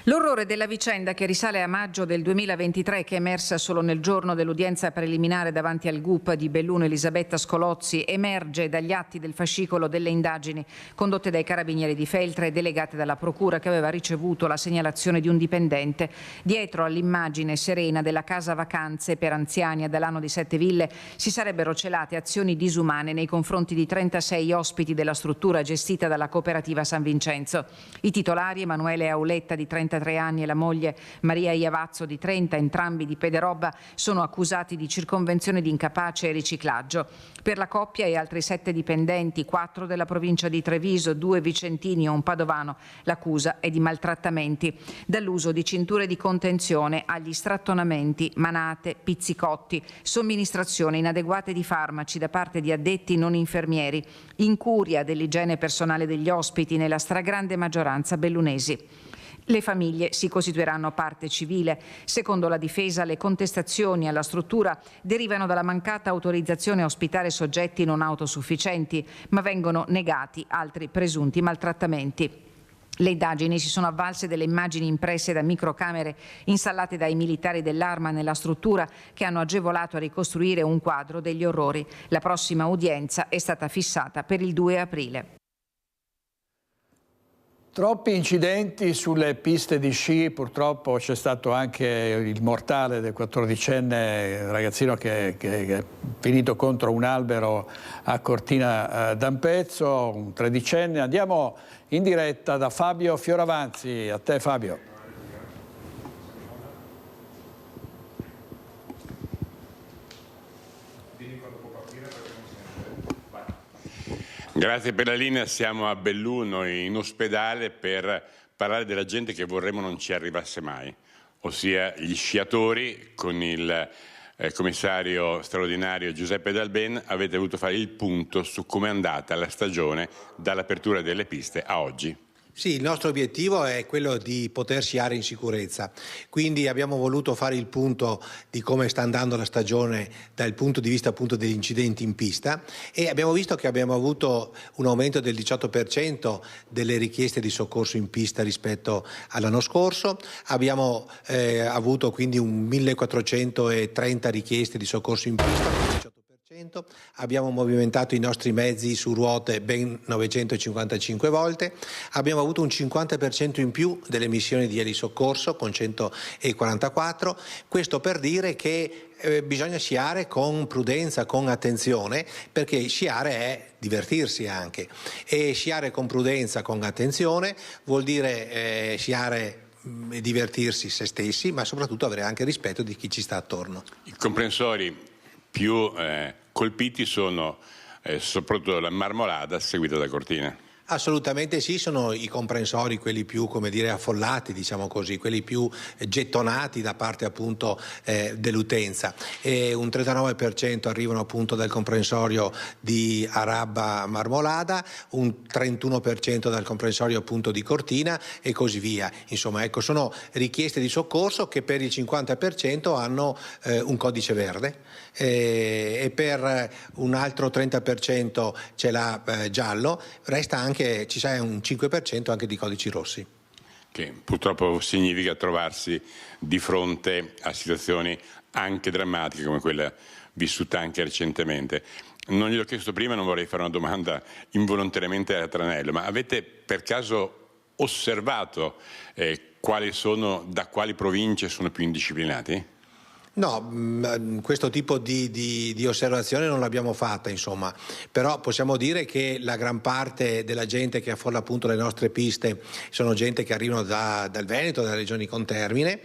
L'orrore della vicenda, che risale a maggio del 2023, che è emersa solo nel giorno dell'udienza preliminare davanti al GUP di Belluno Elisabetta Scolozzi, emerge dagli atti del fascicolo delle indagini condotte dai carabinieri di Feltre e delegate dalla procura, che aveva ricevuto la segnalazione di un dipendente. Dietro all'immagine serena della casa vacanze per anziani ad Alano di Sette Ville si sarebbero celate azioni disumane nei confronti di 36 ospiti della struttura gestita dalla cooperativa San Vincenzo. I titolari, Emanuele Auletta di 33 anni e la moglie Maria Iavazzo di 30, entrambi di Pederobba, sono accusati di circonvenzione di incapace e riciclaggio. Per la coppia e altri 7 dipendenti, 4 della provincia di Treviso, 2 vicentini e un padovano, l'accusa è di maltrattamenti, dall'uso di cinture di contenzione agli strattonamenti, manate, pizzicotti, somministrazione inadeguate di farmaci da parte di addetti non infermieri, incuria dell'igiene personale degli ospiti, nella stragrande maggioranza bellunesi. Le famiglie si costituiranno parte civile. Secondo la difesa, le contestazioni alla struttura derivano dalla mancata autorizzazione a ospitare soggetti non autosufficienti, ma vengono negati altri presunti maltrattamenti. Le indagini si sono avvalse delle immagini impresse da microcamere installate dai militari dell'Arma nella struttura, che hanno agevolato a ricostruire un quadro degli orrori. La prossima udienza è stata fissata per il 2 aprile. Troppi incidenti sulle piste di sci, purtroppo c'è stato anche il mortale del 14enne ragazzino che è finito contro un albero a Cortina d'Ampezzo, un 13enne. Andiamo in diretta da Fabio Fioravanzi. A te Fabio. Grazie per la linea, siamo a Belluno in ospedale per parlare della gente che vorremmo non ci arrivasse mai, ossia gli sciatori. Con il commissario straordinario Giuseppe Dalben avete voluto fare il punto su come è andata la stagione dall'apertura delle piste a oggi. Sì, il nostro obiettivo è quello di poter sciare in sicurezza, quindi abbiamo voluto fare il punto di come sta andando la stagione dal punto di vista appunto degli incidenti in pista, e abbiamo visto che abbiamo avuto un aumento del 18% delle richieste di soccorso in pista rispetto all'anno scorso. Abbiamo avuto quindi 1430 richieste di soccorso in pista. Abbiamo movimentato i nostri mezzi su ruote ben 955 volte, abbiamo avuto un 50% in più delle missioni di elisoccorso con 144, questo per dire che bisogna sciare con prudenza, con attenzione, perché sciare è divertirsi anche, e sciare con prudenza, con attenzione vuol dire sciare e divertirsi se stessi, ma soprattutto avere anche rispetto di chi ci sta attorno. I comprensori più colpiti sono soprattutto la Marmolada, seguita da Cortina. Assolutamente sì, sono i comprensori quelli più, come dire, affollati, diciamo così, quelli più gettonati da parte appunto dell'utenza, e un 39% arrivano appunto dal comprensorio di Arabba Marmolada, un 31% dal comprensorio appunto di Cortina e così via. Insomma, ecco, sono richieste di soccorso che per il 50% hanno un codice verde, e per un altro 30% ce l'ha giallo, resta anche, ci sarà un 5% anche di codici rossi. Che purtroppo significa trovarsi di fronte a situazioni anche drammatiche come quella vissuta anche recentemente. Non gliel'ho chiesto prima, non vorrei fare una domanda involontariamente a tranello, ma avete per caso osservato da quali province sono più indisciplinati? No, questo tipo di osservazione non l'abbiamo fatta, insomma, però possiamo dire che la gran parte della gente che affolla appunto le nostre piste sono gente che arrivano dal Veneto, dalle regioni contermine,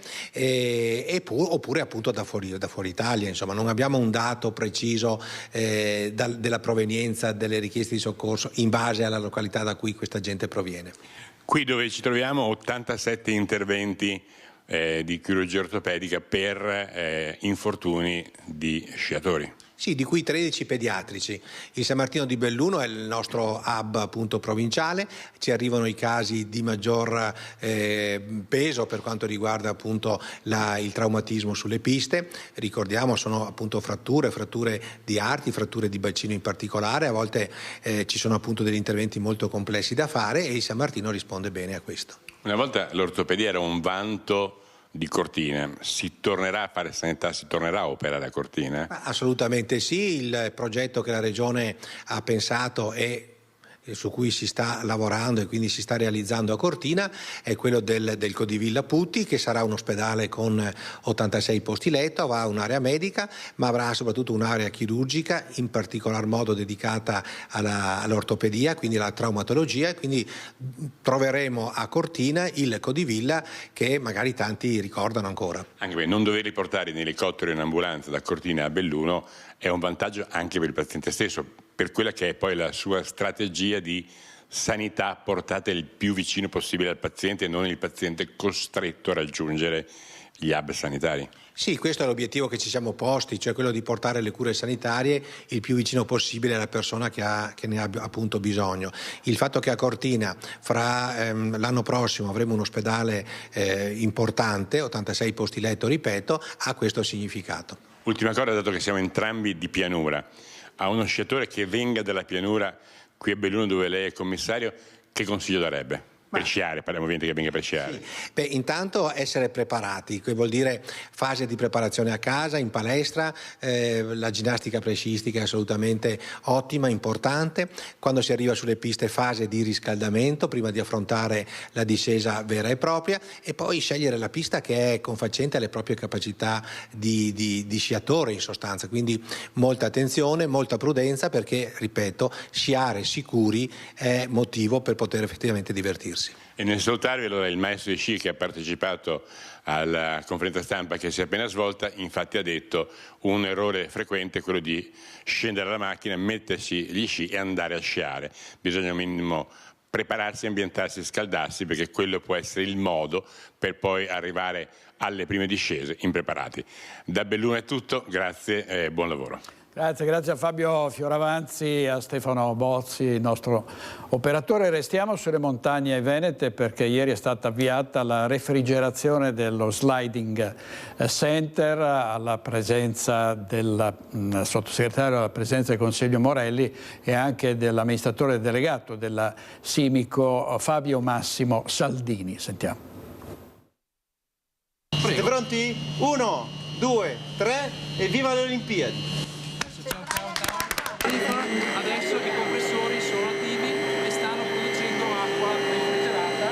oppure appunto da fuori Italia, insomma, non abbiamo un dato preciso della provenienza delle richieste di soccorso in base alla località da cui questa gente proviene. Qui dove ci troviamo 87 interventi di chirurgia ortopedica per infortuni di sciatori. Sì, di cui 13 pediatrici. Il San Martino di Belluno è il nostro hub appunto provinciale, ci arrivano i casi di maggior peso per quanto riguarda appunto il traumatismo sulle piste. Ricordiamo, sono appunto fratture di arti, fratture di bacino in particolare, a volte ci sono appunto degli interventi molto complessi da fare, e il San Martino risponde bene a questo. Una volta l'ortopedia era un vanto di Cortina, si tornerà a fare sanità, si tornerà a operare a Cortina? Assolutamente sì, il progetto che la Regione ha pensato e su cui si sta lavorando e quindi si sta realizzando a Cortina è quello del Codivilla Putti, che sarà un ospedale con 86 posti letto, avrà un'area medica ma avrà soprattutto un'area chirurgica, in particolar modo dedicata all'ortopedia, quindi alla traumatologia, quindi troveremo a Cortina il Codivilla che magari tanti ricordano ancora. Anche perché non doverli portare in elicottero o in ambulanza da Cortina a Belluno è un vantaggio anche per il paziente stesso, per quella che è poi la sua strategia di sanità portata il più vicino possibile al paziente e non il paziente costretto a raggiungere gli hub sanitari. Sì, questo è l'obiettivo che ci siamo posti, cioè quello di portare le cure sanitarie il più vicino possibile alla persona che ne ha appunto bisogno. Il fatto che a Cortina l'anno prossimo avremo un ospedale importante, 86 posti letto, ripeto, ha questo significato. Ultima cosa, dato che siamo entrambi di pianura, a uno sciatore che venga dalla pianura qui a Belluno dove lei è commissario, che consiglio darebbe? Per sciare, parliamo ovviamente che venga per sciare. Sì. Beh, intanto essere preparati, che vuol dire fase di preparazione a casa, in palestra, la ginnastica prescistica è assolutamente ottima, importante. Quando si arriva sulle piste, fase di riscaldamento prima di affrontare la discesa vera e propria, e poi scegliere la pista che è confacente alle proprie capacità di sciatore in sostanza. Quindi molta attenzione, molta prudenza, perché, ripeto, sciare sicuri è motivo per poter effettivamente divertirsi. E nel salutarvi allora il maestro di sci che ha partecipato alla conferenza stampa che si è appena svolta, infatti ha detto un errore frequente è quello di scendere dalla macchina, mettersi gli sci e andare a sciare. Bisogna un minimo prepararsi, ambientarsi, scaldarsi, perché quello può essere il modo per poi arrivare alle prime discese impreparati. Da Belluno è tutto, grazie e buon lavoro. Grazie a Fabio Fioravanzi e a Stefano Bozzi, il nostro operatore. Restiamo sulle montagne venete perché ieri è stata avviata la refrigerazione dello Sliding Center alla presenza del sottosegretario, alla presenza del Consiglio Morelli e anche dell'amministratore delegato della Simico Fabio Massimo Saldini. Sentiamo. Siete pronti? 1, 2, 3 e viva le Olimpiadi! Adesso i compressori sono attivi e stanno producendo acqua refrigerata.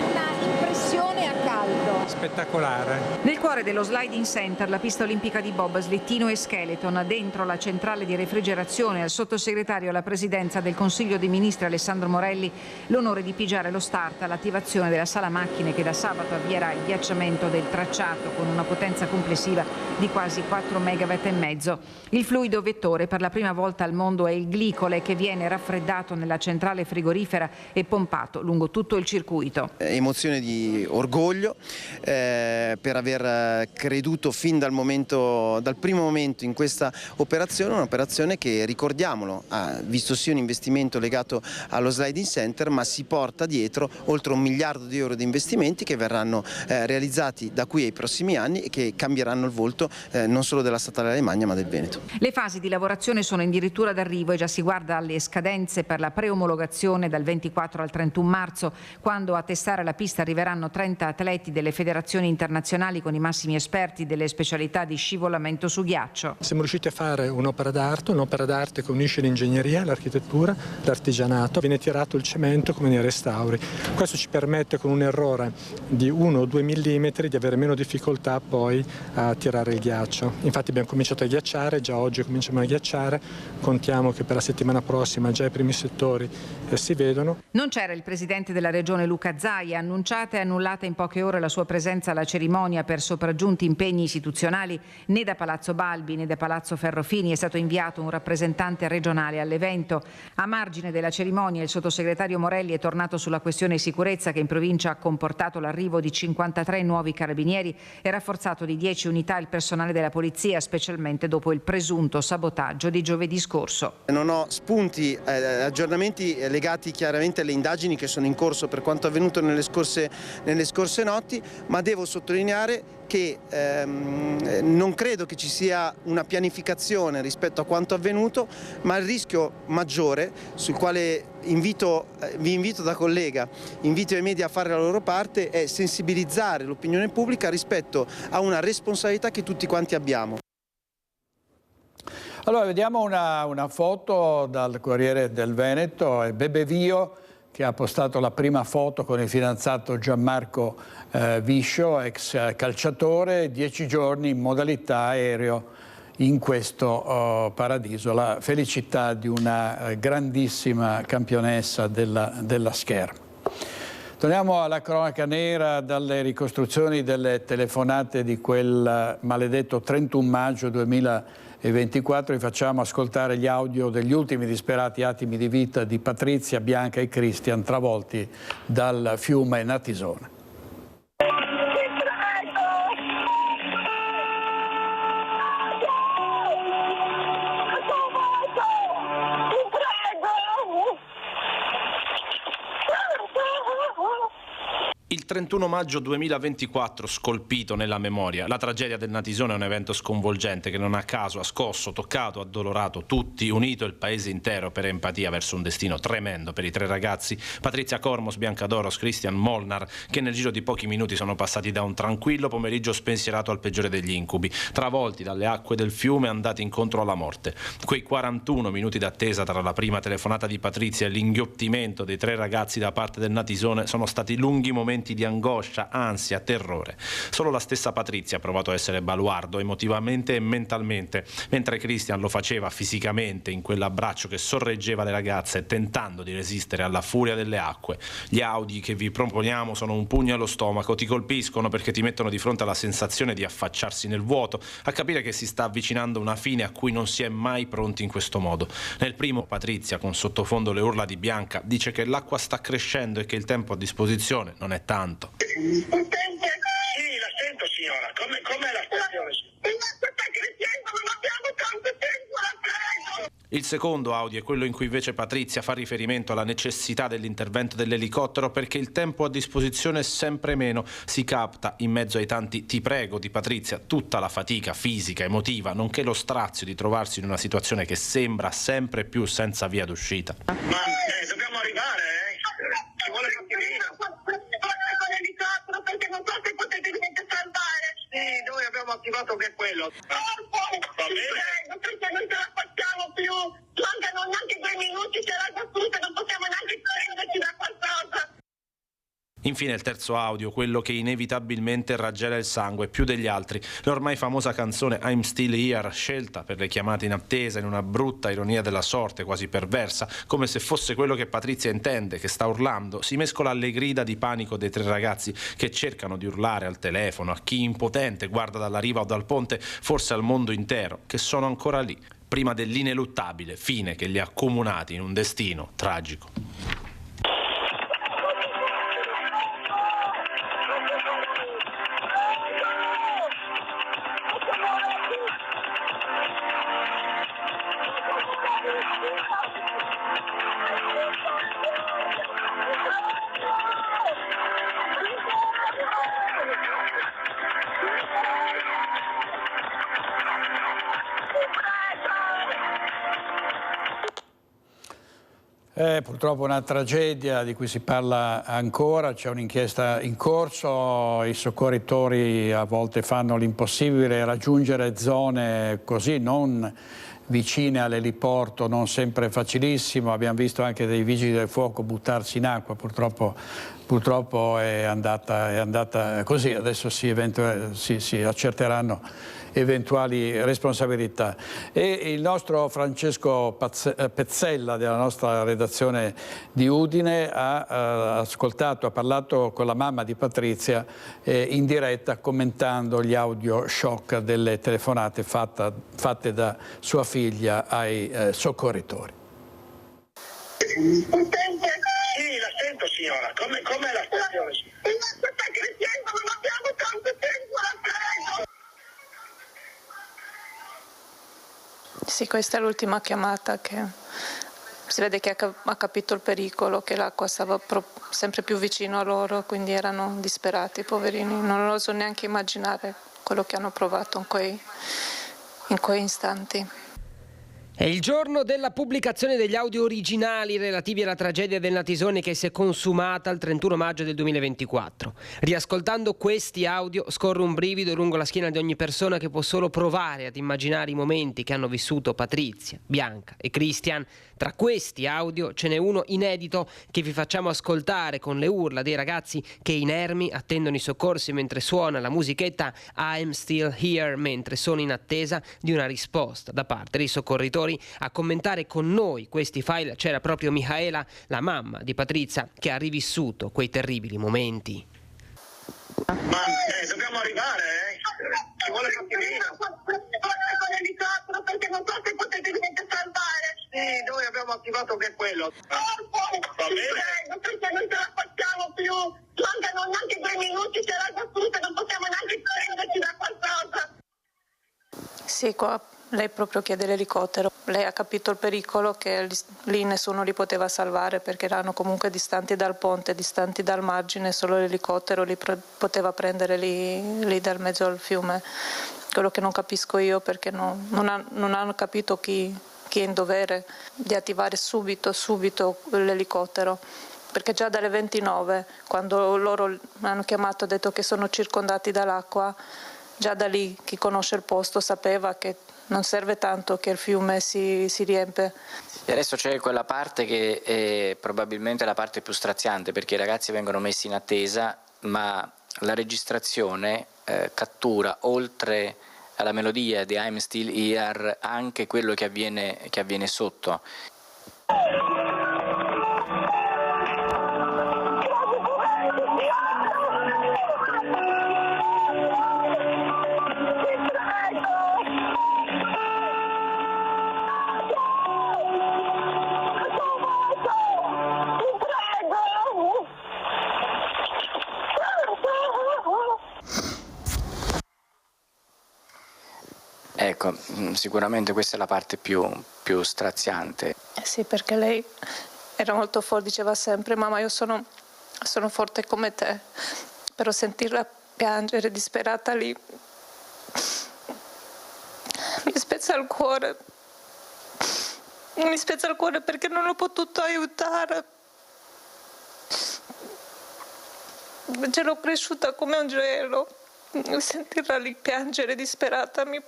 Una impressione a caldo. Spettacolare. Nel cuore dello Sliding Center, la pista olimpica di bob, slittino e skeleton, dentro la centrale di refrigerazione, al sottosegretario alla presidenza del Consiglio dei Ministri Alessandro Morelli l'onore di pigiare lo start all'attivazione della sala macchine che da sabato avvierà il ghiacciamento del tracciato con una potenza complessiva di quasi 4 megawatt e mezzo. Il fluido vettore per la prima volta al mondo è il glicole che viene raffreddato nella centrale frigorifera e pompato lungo tutto il circuito. Emozione di orgoglio per aver creduto fin dal primo momento in questa operazione, un'operazione che, ricordiamolo, ha visto sì un investimento legato allo Sliding Center, ma si porta dietro oltre 1 miliardo di euro di investimenti che verranno realizzati da qui ai prossimi anni e che cambieranno il volto non solo della statale Alemagna ma del Veneto. Le fasi di lavorazione sono addirittura d'arrivo e già si guarda alle scadenze per la preomologazione dal 24 al 31 marzo, quando a testare la pista arriveranno 30 atleti delle federazioni internazionali con i massimi esperti delle specialità di scivolamento su ghiaccio. Siamo riusciti a fare un'opera d'arte che unisce l'ingegneria, l'architettura, l'artigianato. Viene tirato il cemento come nei restauri. Questo ci permette, con un errore di 1 o 2 millimetri, di avere meno difficoltà poi a tirare il ghiaccio. Infatti abbiamo cominciato a ghiacciare, già oggi cominciamo a ghiacciare, contiamo che per la settimana prossima già i primi settori si vedono. Non c'era il presidente della regione Luca Zaia, annunciata e annullata in poche ore la sua presenza alla cerimonia per sopraggiunti impegni istituzionali. Né da Palazzo Balbi né da Palazzo Ferrofini è stato inviato un rappresentante regionale all'evento. A margine della cerimonia il sottosegretario Morelli è tornato sulla questione sicurezza che in provincia ha comportato l'arrivo di 53 nuovi carabinieri e rafforzato di 10 unità il personale della polizia, specialmente dopo il presunto sabotaggio di giovedì scorso. Non ho spunti, aggiornamenti legati chiaramente alle indagini che sono in corso per quanto avvenuto nelle scorse notti, ma devo sottolineare che non credo che ci sia una pianificazione rispetto a quanto avvenuto, ma il rischio maggiore, sul quale vi invito da collega, invito i media a fare la loro parte, è sensibilizzare l'opinione pubblica rispetto a una responsabilità che tutti quanti abbiamo. Allora, vediamo una foto dal Corriere del Veneto, è Bebe Vio che ha postato la prima foto con il fidanzato Gianmarco Viscio, ex calciatore, 10 giorni in modalità aereo in questo paradiso, la felicità di una grandissima campionessa della scherma. Torniamo alla cronaca nera, dalle ricostruzioni delle telefonate di quel maledetto 31 maggio 2024 vi facciamo ascoltare gli audio degli ultimi disperati attimi di vita di Patrizia, Bianca e Christian travolti dal fiume Natisone. Il 31 maggio 2024 scolpito nella memoria. La tragedia del Natisone è un evento sconvolgente che non a caso ha scosso, toccato, addolorato tutti, unito il paese intero per empatia verso un destino tremendo per i 3 ragazzi, Patrizia Cormos, Bianca Doros, Christian Molnar, che nel giro di pochi minuti sono passati da un tranquillo pomeriggio spensierato al peggiore degli incubi, travolti dalle acque del fiume, andati incontro alla morte. Quei 41 minuti d'attesa tra la prima telefonata di Patrizia e l'inghiottimento dei 3 ragazzi da parte del Natisone sono stati lunghi momenti di di angoscia, ansia, terrore. Solo la stessa Patrizia ha provato a essere baluardo emotivamente e mentalmente, mentre Christian lo faceva fisicamente in quell'abbraccio che sorreggeva le ragazze, tentando di resistere alla furia delle acque. Gli Audi che vi proponiamo sono un pugno allo stomaco, ti colpiscono perché ti mettono di fronte alla sensazione di affacciarsi nel vuoto, a capire che si sta avvicinando una fine a cui non si è mai pronti in questo modo. Nel primo, Patrizia, con sottofondo le urla di Bianca, dice che l'acqua sta crescendo e che il tempo a disposizione non è tanto. Sì, la sento signora, com'è la stazione? L'acqua sta crescendo, non abbiamo tanto tempo, la prego! Il secondo audio è quello in cui invece Patrizia fa riferimento alla necessità dell'intervento dell'elicottero perché il tempo a disposizione è sempre meno. Si capta, in mezzo ai tanti ti prego di Patrizia, tutta la fatica fisica, emotiva, nonché lo strazio di trovarsi in una situazione che sembra sempre più senza via d'uscita. Ma dobbiamo arrivare, Ci vuole con l'elicottero perché non so se potete salvare. Sì, noi abbiamo attivato anche quello. Va bene? Perché non ce la facciamo più. Mancano neanche 2 minuti, c'è l'acqua tutta, non possiamo neanche prenderci da qualcosa. Infine il terzo audio, quello che inevitabilmente raggela il sangue più degli altri, l'ormai famosa canzone I'm Still Here, scelta per le chiamate in attesa in una brutta ironia della sorte, quasi perversa, come se fosse quello che Patrizia intende, che sta urlando, si mescola alle grida di panico dei 3 ragazzi che cercano di urlare al telefono, a chi impotente guarda dalla riva o dal ponte, forse al mondo intero, che sono ancora lì, prima dell'ineluttabile fine che li ha accomunati in un destino tragico. Purtroppo una tragedia di cui si parla ancora, c'è un'inchiesta in corso, i soccorritori a volte fanno l'impossibile, raggiungere zone così non vicine all'eliporto, non sempre facilissimo, abbiamo visto anche dei vigili del fuoco buttarsi in acqua, purtroppo è andata così, adesso si accerteranno eventuali responsabilità. E il nostro Francesco Pezzella della nostra redazione di Udine ha parlato con la mamma di Patrizia in diretta commentando gli audio shock delle telefonate fatte da sua figlia ai soccorritori. Sì, la sento signora, com'è la stazione? L'acqua sta crescendo, non abbiamo tanto tempo, la prego! Sì, questa è l'ultima chiamata che si vede che ha capito il pericolo, che l'acqua stava sempre più vicino a loro, quindi erano disperati, poverini. Non oso neanche immaginare quello che hanno provato in quei istanti. È il giorno della pubblicazione degli audio originali relativi alla tragedia del Natisone che si è consumata il 31 maggio del 2024. Riascoltando questi audio scorre un brivido lungo la schiena di ogni persona che può solo provare ad immaginare i momenti che hanno vissuto Patrizia, Bianca e Christian. Tra questi audio ce n'è uno inedito che vi facciamo ascoltare con le urla dei ragazzi che inermi attendono i soccorsi mentre suona la musichetta I'm Still Here, mentre sono in attesa di una risposta da parte dei soccorritori. A commentare con noi questi file c'era proprio Mihaela, la mamma di Patrizia, che ha rivissuto quei terribili momenti. Ma dobbiamo arrivare, Ci vuole con l'elicottero perché non so se potete salvare. Sì, noi abbiamo attivato anche quello. Va bene? Perché non ce la facciamo più. Mancano neanche 2 minuti, c'è l'acqua tutta, non possiamo neanche prenderci da qualcosa. Sì, qua lei proprio chiede l'elicottero. Lei ha capito il pericolo, che lì nessuno li poteva salvare perché erano comunque distanti dal ponte, distanti dal margine, solo l'elicottero li poteva prendere lì dal mezzo al fiume. Quello che non capisco io, perché non hanno capito chi è in dovere di attivare subito l'elicottero. Perché già dalle 29, quando loro mi hanno chiamato e detto che sono circondati dall'acqua, già da lì chi conosce il posto sapeva che non serve tanto che il fiume si riempie. E adesso c'è quella parte che è probabilmente la parte più straziante, perché i ragazzi vengono messi in attesa ma la registrazione cattura, oltre alla melodia di I'm Still Here, anche quello che avviene sotto. Ecco, sicuramente questa è la parte più straziante. Sì, perché lei era molto forte, diceva sempre: mamma, io sono forte come te, però sentirla piangere disperata lì mi spezza il cuore. Mi spezza il cuore perché non l'ho potuto aiutare. Ce l'ho cresciuta come un gioiello. Sentirla lì piangere disperata mi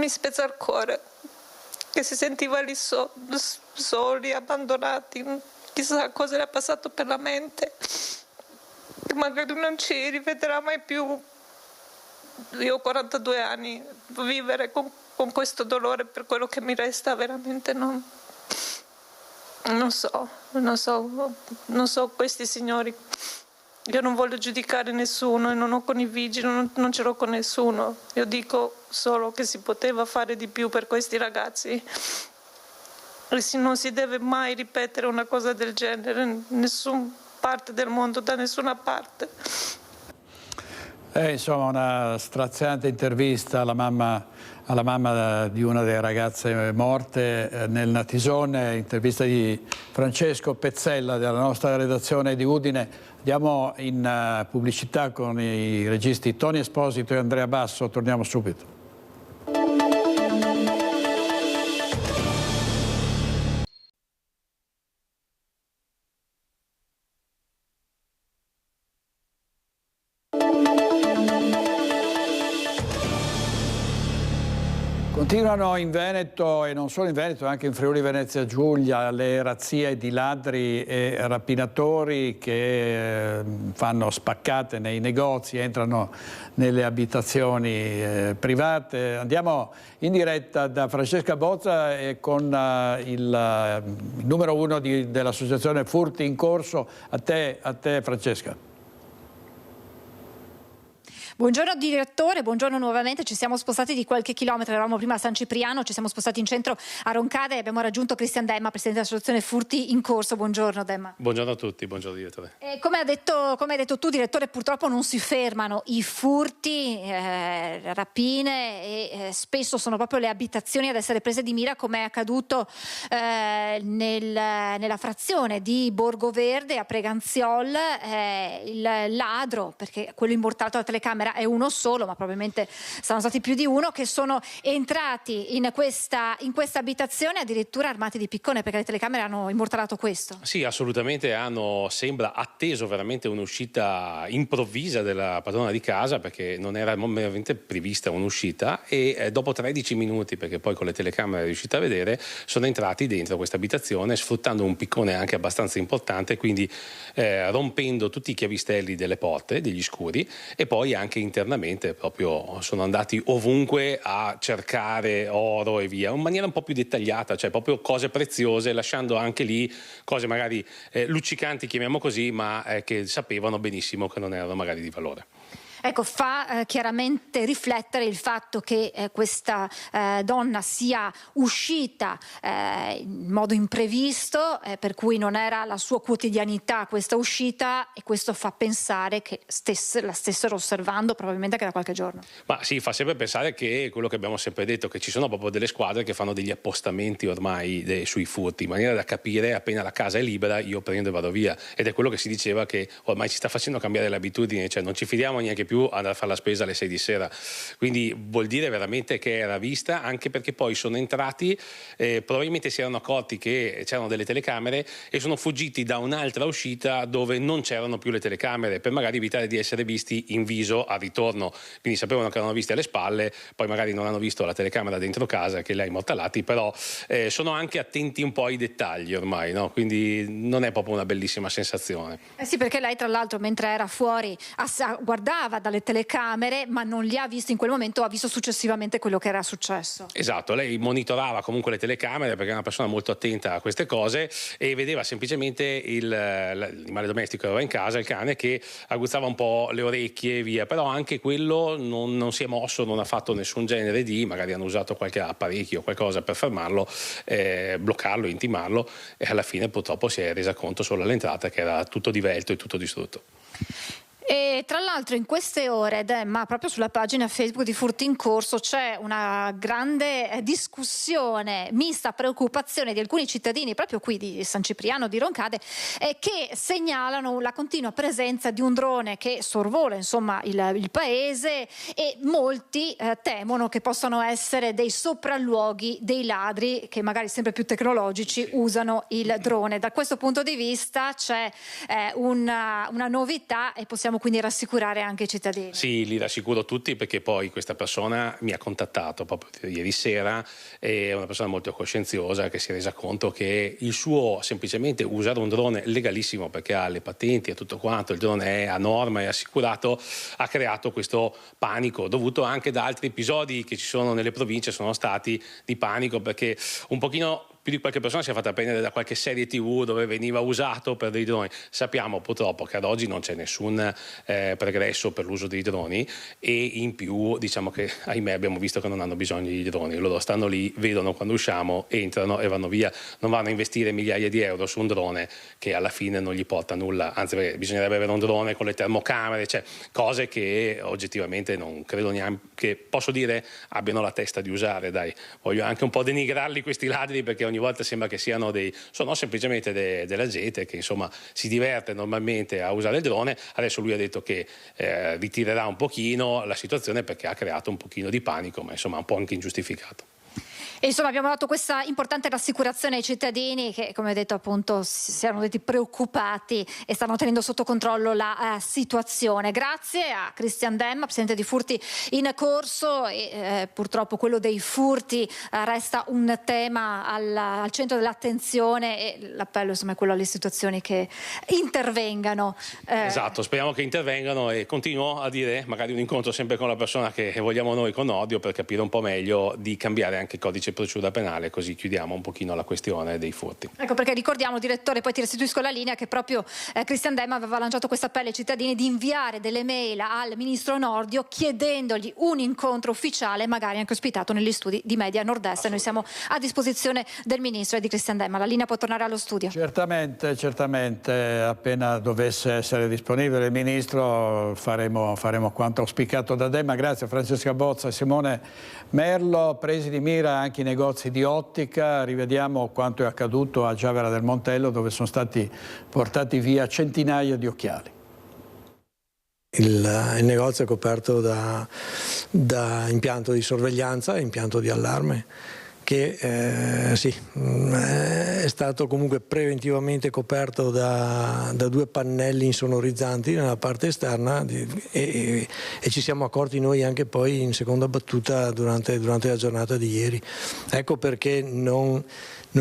spezza il cuore, che si sentiva lì soli, abbandonati, chissà cosa le è passato per la mente, magari non ci rivedrà mai più. Io ho 42 anni, vivere con questo dolore per quello che mi resta veramente non so questi signori. Io non voglio giudicare nessuno e non ho con i vigili, non ce l'ho con nessuno. Io dico solo che si poteva fare di più per questi ragazzi. E non si deve mai ripetere una cosa del genere in nessuna parte del mondo, da nessuna parte. Insomma, una straziante intervista alla mamma di una delle ragazze morte nel Natisone, intervista di Francesco Pezzella della nostra redazione di Udine. Andiamo in pubblicità con i registi Tony Esposito e Andrea Basso, torniamo subito. Continuano in Veneto, e non solo in Veneto, anche in Friuli Venezia Giulia, le razzie di ladri e rapinatori che fanno spaccate nei negozi, entrano nelle abitazioni private. Andiamo in diretta da Francesca Bozza e con il numero 1 dell'associazione Furti in Corso. A te Francesca. Buongiorno direttore, buongiorno nuovamente. Ci siamo spostati di qualche chilometro, eravamo prima a San Cipriano, ci siamo spostati in centro a Roncade e abbiamo raggiunto Cristian Demma, presidente dell'associazione Furti in Corso. Buongiorno Demma. Buongiorno a tutti, buongiorno direttore. Come hai detto tu direttore, purtroppo non si fermano i furti, rapine e spesso sono proprio le abitazioni ad essere prese di mira, come è accaduto nella frazione di Borgo Verde a Preganziol. Il ladro, perché quello immortalato alla telecamera è uno solo, ma probabilmente saranno stati più di uno, che sono entrati in questa abitazione addirittura armati di piccone, perché le telecamere hanno immortalato questo. Sì, assolutamente, sembra atteso veramente un'uscita improvvisa della padrona di casa, perché non era veramente prevista un'uscita, e dopo 13 minuti, perché poi con le telecamere è riuscita a vedere, sono entrati dentro questa abitazione sfruttando un piccone anche abbastanza importante, quindi rompendo tutti i chiavistelli delle porte, degli scuri, e poi anche internamente proprio sono andati ovunque a cercare oro e via, in maniera un po' più dettagliata, cioè proprio cose preziose, lasciando anche lì cose magari luccicanti, chiamiamo così, ma che sapevano benissimo che non erano magari di valore. Ecco, fa chiaramente riflettere il fatto che questa donna sia uscita in modo imprevisto, per cui non era la sua quotidianità questa uscita, e questo fa pensare che la stessero osservando probabilmente anche da qualche giorno. Ma sì, fa sempre pensare che quello che abbiamo sempre detto, che ci sono proprio delle squadre che fanno degli appostamenti ormai sui furti, in maniera da capire appena la casa è libera io prendo e vado via, ed è quello che si diceva che ormai ci sta facendo cambiare le abitudini, cioè non ci fidiamo neanche più più andare a fare la spesa alle 6 di sera, quindi vuol dire veramente che era vista, anche perché poi sono entrati, probabilmente si erano accorti che c'erano delle telecamere e sono fuggiti da un'altra uscita dove non c'erano più le telecamere, per magari evitare di essere visti in viso al ritorno, quindi sapevano che erano visti alle spalle, poi magari non hanno visto la telecamera dentro casa che li ha immortalati, però sono anche attenti un po' ai dettagli ormai, no? Quindi non è proprio una bellissima sensazione. Sì, perché lei tra l'altro mentre era fuori guardava dalle telecamere, ma non li ha visti in quel momento, ha visto successivamente quello che era successo. Esatto, lei monitorava comunque le telecamere perché è una persona molto attenta a queste cose e vedeva semplicemente l'animale domestico che aveva in casa, il cane, che aguzzava un po' le orecchie e via, però anche quello non si è mosso, non ha fatto nessun genere di, magari hanno usato qualche apparecchio o qualcosa per fermarlo, bloccarlo, intimarlo, e alla fine purtroppo si è resa conto solo all'entrata che era tutto divelto e tutto distrutto. E tra l'altro in queste ore, Demma, proprio sulla pagina Facebook di Furti in Corso c'è una grande discussione, mista preoccupazione di alcuni cittadini proprio qui di San Cipriano di Roncade, che segnalano la continua presenza di un drone che sorvola insomma il paese, e molti temono che possano essere dei sopralluoghi dei ladri che magari sempre più tecnologici usano il drone. Da questo punto di vista c'è una novità e possiamo quindi rassicurare anche i cittadini. Sì, li rassicuro tutti, perché poi questa persona mi ha contattato proprio ieri sera, è una persona molto coscienziosa che si è resa conto che il suo semplicemente usare un drone legalissimo, perché ha le patenti e tutto quanto, il drone è a norma, è assicurato, ha creato questo panico dovuto anche da altri episodi che ci sono nelle province, sono stati di panico, perché un pochino più di qualche persona si è fatta prendere da qualche serie TV dove veniva usato per dei droni. Sappiamo purtroppo che ad oggi non c'è nessun pregresso per l'uso dei droni, e in più diciamo che ahimè abbiamo visto che non hanno bisogno di droni, loro stanno lì, vedono quando usciamo, entrano e vanno via, non vanno a investire migliaia di euro su un drone che alla fine non gli porta nulla, anzi bisognerebbe avere un drone con le termocamere, cioè cose che oggettivamente non credo neanche, posso dire, abbiano la testa di usare. Dai, voglio anche un po' denigrarli questi ladri, perché ogni volta sembra che sono semplicemente della gente che insomma si diverte normalmente a usare il drone. Adesso lui ha detto che ritirerà un pochino la situazione perché ha creato un pochino di panico, ma insomma un po' anche ingiustificato. E insomma abbiamo dato questa importante rassicurazione ai cittadini che, come ho detto appunto, si erano detti preoccupati e stanno tenendo sotto controllo la situazione. Grazie a Christian Demma, presidente di Furti in Corso, e purtroppo quello dei furti resta un tema al centro dell'attenzione, e l'appello insomma è quello alle istituzioni che intervengano. Esatto, speriamo che intervengano, e continuo a dire magari un incontro sempre con la persona che vogliamo noi, con Odio, per capire un po' meglio di cambiare anche il codice procedura penale, così chiudiamo un pochino la questione dei furti. Ecco perché ricordiamo, direttore, poi ti restituisco la linea, che proprio Christian Demma aveva lanciato questo appello ai cittadini di inviare delle mail al ministro Nordio chiedendogli un incontro ufficiale, magari anche ospitato negli studi di Media Nord-Est. Noi siamo a disposizione del ministro e di Christian Demma. La linea può tornare allo studio. Certamente, appena dovesse essere disponibile il ministro faremo quanto auspicato da Demma. Grazie a Francesca Bozza e Simone Merlo, presi di mira anche i negozi di ottica. Rivediamo quanto è accaduto a Giavera del Montello, dove sono stati portati via centinaia di occhiali. Il negozio è coperto da impianto di sorveglianza, impianto di allarme, che è stato comunque preventivamente coperto da due pannelli insonorizzanti nella parte esterna, e ci siamo accorti noi anche poi in seconda battuta durante la giornata di ieri. Ecco perché non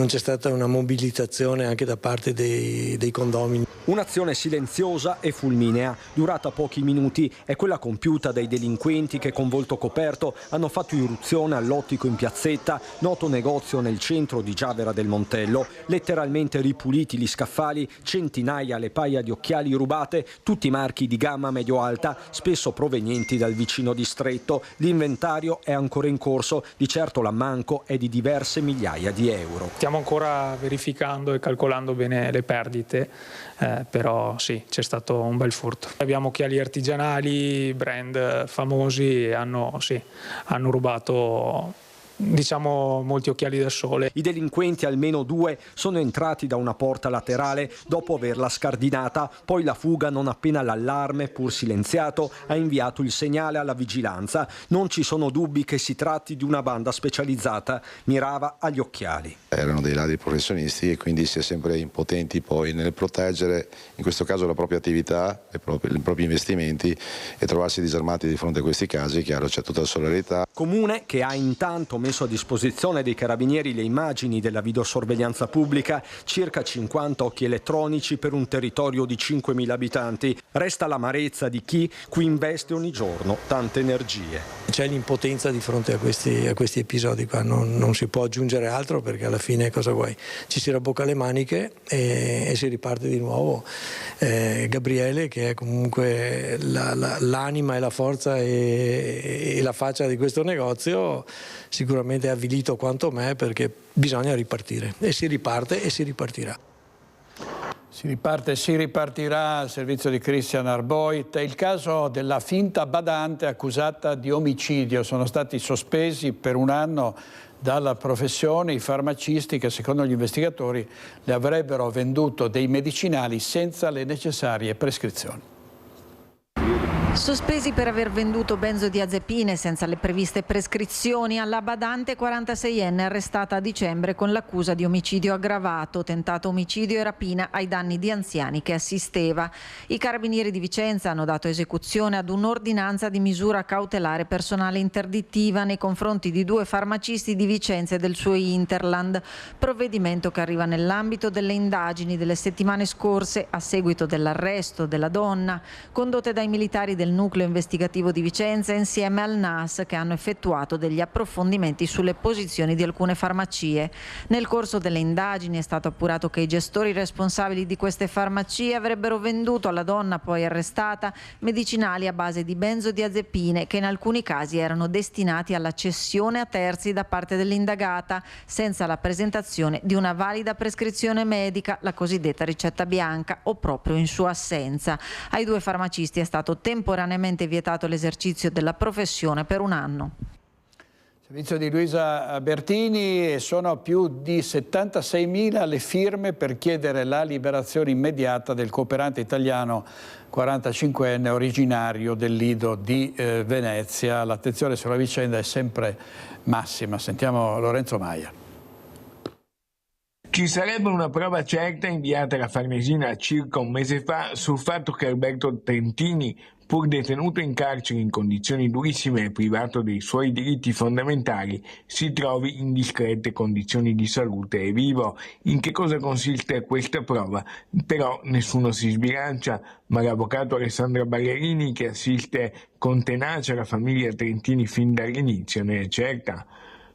c'è stata una mobilitazione anche da parte dei condomini. Un'azione silenziosa e fulminea, durata pochi minuti, è quella compiuta dai delinquenti che con volto coperto hanno fatto irruzione all'Ottico in Piazzetta, noto negozio nel centro di Giavera del Montello. Letteralmente ripuliti gli scaffali, centinaia le paia di occhiali rubate, tutti marchi di gamma medio-alta, spesso provenienti dal vicino distretto. L'inventario è ancora in corso, di certo l'ammanco è di diverse migliaia di euro. Stiamo ancora verificando e calcolando bene le perdite, però sì, c'è stato un bel furto. Abbiamo occhiali artigianali, brand famosi, e hanno rubato diciamo molti occhiali da sole. I delinquenti, almeno 2, sono entrati da una porta laterale dopo averla scardinata, poi la fuga non appena l'allarme, pur silenziato, ha inviato il segnale alla vigilanza. Non ci sono dubbi che si tratti di una banda specializzata, mirava agli occhiali. Erano dei ladri professionisti e quindi si è sempre impotenti poi nel proteggere, in questo caso la propria attività, i propri investimenti, e trovarsi disarmati di fronte a questi casi. Chiaro, c'è tutta la solidarietà. Comune che ha intanto messo a disposizione dei carabinieri le immagini della videosorveglianza pubblica, circa 50 occhi elettronici per un territorio di 5.000 abitanti. Resta l'amarezza di chi qui investe ogni giorno tante energie. C'è l'impotenza di fronte a questi episodi qua, non si può aggiungere altro, perché alla fine cosa vuoi? Ci si rabbocca le maniche e si riparte di nuovo. Gabriele, che è comunque l'anima e la forza e la faccia di questo negozio, sicuramente è avvilito quanto me, perché bisogna ripartire, e si riparte e si ripartirà. Si riparte e si ripartirà al servizio di Christian Arboit. È il caso della finta badante accusata di omicidio. Sono stati sospesi per 1 anno dalla professione i farmacisti che, secondo gli investigatori, le avrebbero venduto dei medicinali senza le necessarie prescrizioni. Sospesi per aver venduto benzodiazepine senza le previste prescrizioni alla badante 46enne arrestata a dicembre con l'accusa di omicidio aggravato, tentato omicidio e rapina ai danni di anziani che assisteva. I carabinieri di Vicenza hanno dato esecuzione ad un'ordinanza di misura cautelare personale interdittiva nei confronti di 2 farmacisti di Vicenza e del suo Interland, provvedimento che arriva nell'ambito delle indagini delle settimane scorse a seguito dell'arresto della donna, condotte dai militari del nucleo investigativo di Vicenza insieme al NAS, che hanno effettuato degli approfondimenti sulle posizioni di alcune farmacie. Nel corso delle indagini è stato appurato che i gestori responsabili di queste farmacie avrebbero venduto alla donna poi arrestata medicinali a base di benzodiazepine che in alcuni casi erano destinati alla cessione a terzi da parte dell'indagata senza la presentazione di una valida prescrizione medica, la cosiddetta ricetta bianca, o proprio in sua assenza. Ai 2 farmacisti è stato temporaneamente vietato l'esercizio della professione per 1 anno. Servizio di Luisa Bertini. E sono più di 76.000 le firme per chiedere la liberazione immediata del cooperante italiano 45enne originario del Lido di Venezia. L'attenzione sulla vicenda è sempre massima. Sentiamo Lorenzo Maia. Ci sarebbe una prova certa inviata alla Farnesina circa un mese fa sul fatto che Alberto Trentini, pur detenuto in carcere in condizioni durissime e privato dei suoi diritti fondamentali, si trovi in discrete condizioni di salute e vivo. In che cosa consiste questa prova? Però nessuno si sbilancia, ma l'avvocato Alessandra Ballerini, che assiste con tenacia la famiglia Trentini fin dall'inizio, ne è certa.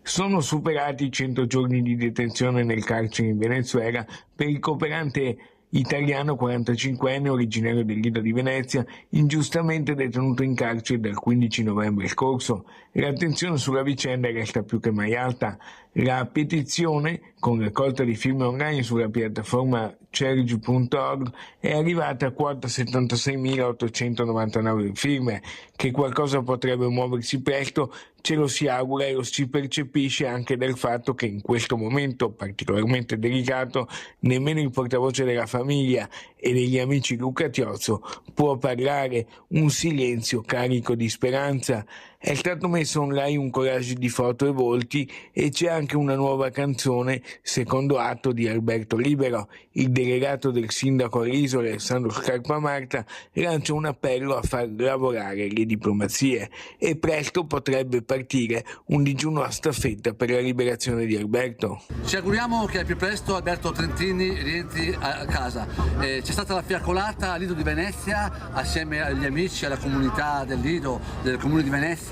Sono superati i 100 giorni di detenzione nel carcere in Venezuela per il cooperante italiano 45enne originario del Lido di Venezia, ingiustamente detenuto in carcere dal 15 novembre scorso. L'attenzione sulla vicenda resta più che mai alta. La petizione, con raccolta di firme online sulla piattaforma Cergi.org, è arrivata a quota 76.899 firme. Che qualcosa potrebbe muoversi presto ce lo si augura e lo si percepisce anche dal fatto che in questo momento particolarmente delicato nemmeno il portavoce della famiglia e degli amici Luca Tiozzo può parlare, un silenzio carico di speranza. È stato messo online un collage di foto e volti e c'è anche una nuova canzone, secondo atto di Alberto Libero. Il delegato del sindaco all'isola, Alessandro Scarpamarta, lancia un appello a far lavorare le diplomazie e presto potrebbe partire un digiuno a staffetta per la liberazione di Alberto. Ci auguriamo che al più presto Alberto Trentini rientri a casa. C'è stata la fiaccolata al Lido di Venezia assieme agli amici, alla comunità del Lido, del comune di Venezia,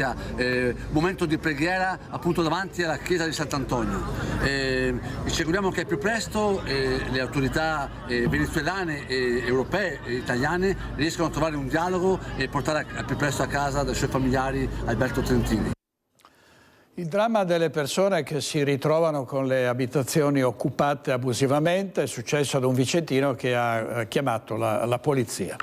momento di preghiera appunto davanti alla chiesa di Sant'Antonio. Ci auguriamo che al più presto le autorità venezuelane, europee e italiane riescano a trovare un dialogo e portare al più presto a casa dai suoi familiari Alberto Trentini. Il dramma delle persone che si ritrovano con le abitazioni occupate abusivamente è successo ad un vicentino che ha chiamato la polizia.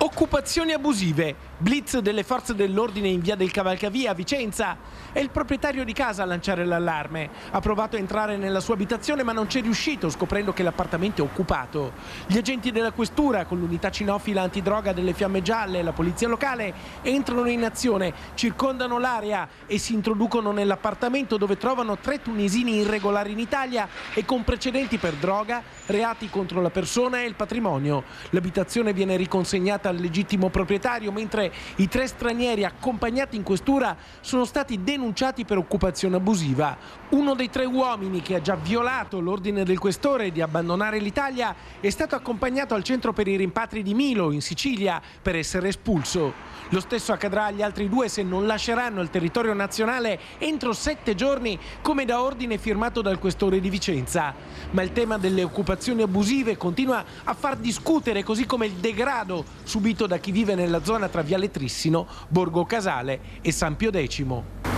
Occupazioni abusive, blitz delle forze dell'ordine in via del Cavalcavia a Vicenza. È il proprietario di casa a lanciare l'allarme. Ha provato a entrare nella sua abitazione ma non c'è riuscito, scoprendo che l'appartamento è occupato. Gli agenti della questura, con l'unità cinofila antidroga delle Fiamme Gialle e la polizia locale, entrano in azione, circondano l'area e si introducono nell'appartamento, dove trovano 3 tunisini irregolari in Italia e con precedenti per droga, reati contro la persona e il patrimonio. L'abitazione viene riconsegnata al legittimo proprietario, mentre i 3 stranieri accompagnati in questura sono stati denunciati per occupazione abusiva. Uno dei 3 uomini, che ha già violato l'ordine del questore di abbandonare l'Italia, è stato accompagnato al centro per i rimpatri di Milo, in Sicilia, per essere espulso. Lo stesso accadrà agli altri 2 se non lasceranno il territorio nazionale entro 7 giorni, come da ordine firmato dal questore di Vicenza. Ma il tema delle occupazioni abusive continua a far discutere, così come il degrado subito da chi vive nella zona tra Viale Trissino, Borgo Casale e San Pio X.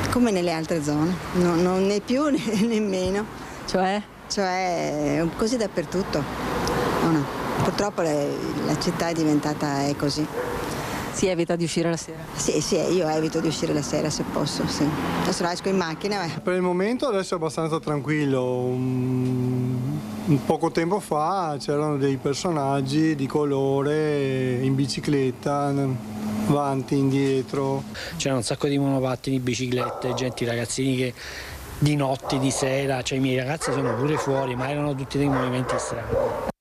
Come nelle altre zone, non né più né meno, cioè così dappertutto. No. Purtroppo la città è diventata così. Si evita di uscire la sera? Sì, io evito di uscire la sera se posso, sì. Adesso esco in macchina. Per il momento adesso è abbastanza tranquillo. Un poco tempo fa c'erano dei personaggi di colore in bicicletta, avanti, indietro. C'erano un sacco di monopattini, biciclette, ragazzini che di notte, di sera, cioè i miei ragazzi sono pure fuori, ma erano tutti dei movimenti strani.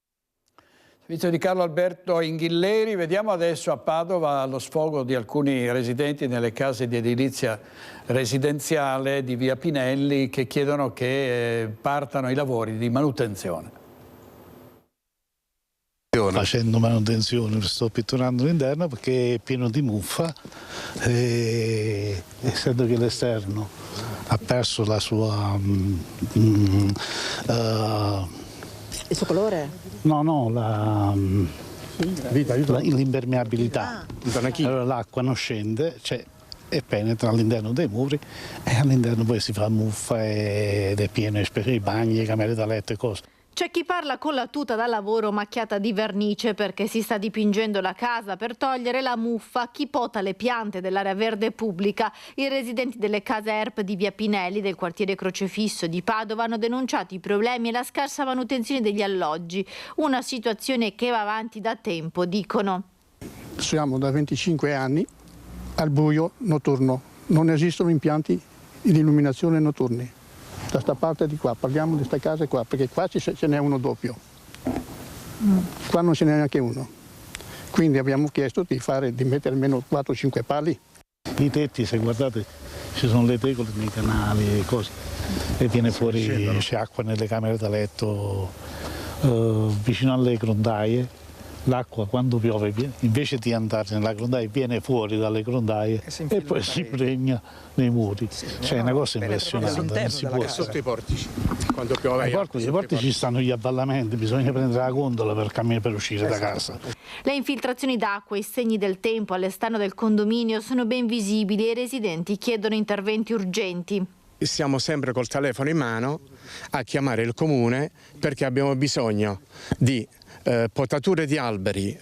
Servizio di Carlo Alberto Inghilleri. Vediamo adesso a Padova lo sfogo di alcuni residenti nelle case di edilizia residenziale di via Pinelli, che chiedono che partano i lavori di manutenzione. Facendo manutenzione, sto pitturando l'interno perché è pieno di muffa, e essendo che l'esterno ha perso la sua il suo colore? No, l'impermeabilità. Allora l'acqua non scende, e penetra all'interno dei muri, e all'interno poi si fa muffa ed è pieno i bagni, le camere da letto e cose. C'è chi parla con la tuta da lavoro macchiata di vernice perché si sta dipingendo la casa per togliere la muffa, chi pota le piante dell'area verde pubblica. I residenti delle case ERP di via Pinelli, del quartiere Crocefisso di Padova, hanno denunciato i problemi e la scarsa manutenzione degli alloggi, una situazione che va avanti da tempo, dicono. Siamo da 25 anni al buio notturno, non esistono impianti di illuminazione notturni. Da sta parte di qua, parliamo di queste case qua, perché qua ce n'è uno doppio, qua non ce n'è neanche uno, quindi abbiamo chiesto di mettere almeno 4-5 pali. I tetti, se guardate, ci sono le tegole nei canali e cose, e viene fuori, c'è acqua nelle camere da letto, vicino alle grondaie. L'acqua quando piove, invece di andare nella grondaia, viene fuori dalle grondaie e poi si impregna nei muri. È una cosa impressionante. Non si può sotto i portici, quando piove. I portici stanno gli avvallamenti, bisogna prendere la gondola per uscire da casa. Le infiltrazioni d'acqua e i segni del tempo all'esterno del condominio sono ben visibili e i residenti chiedono interventi urgenti. Siamo sempre col telefono in mano a chiamare il comune perché abbiamo bisogno di potature di alberi,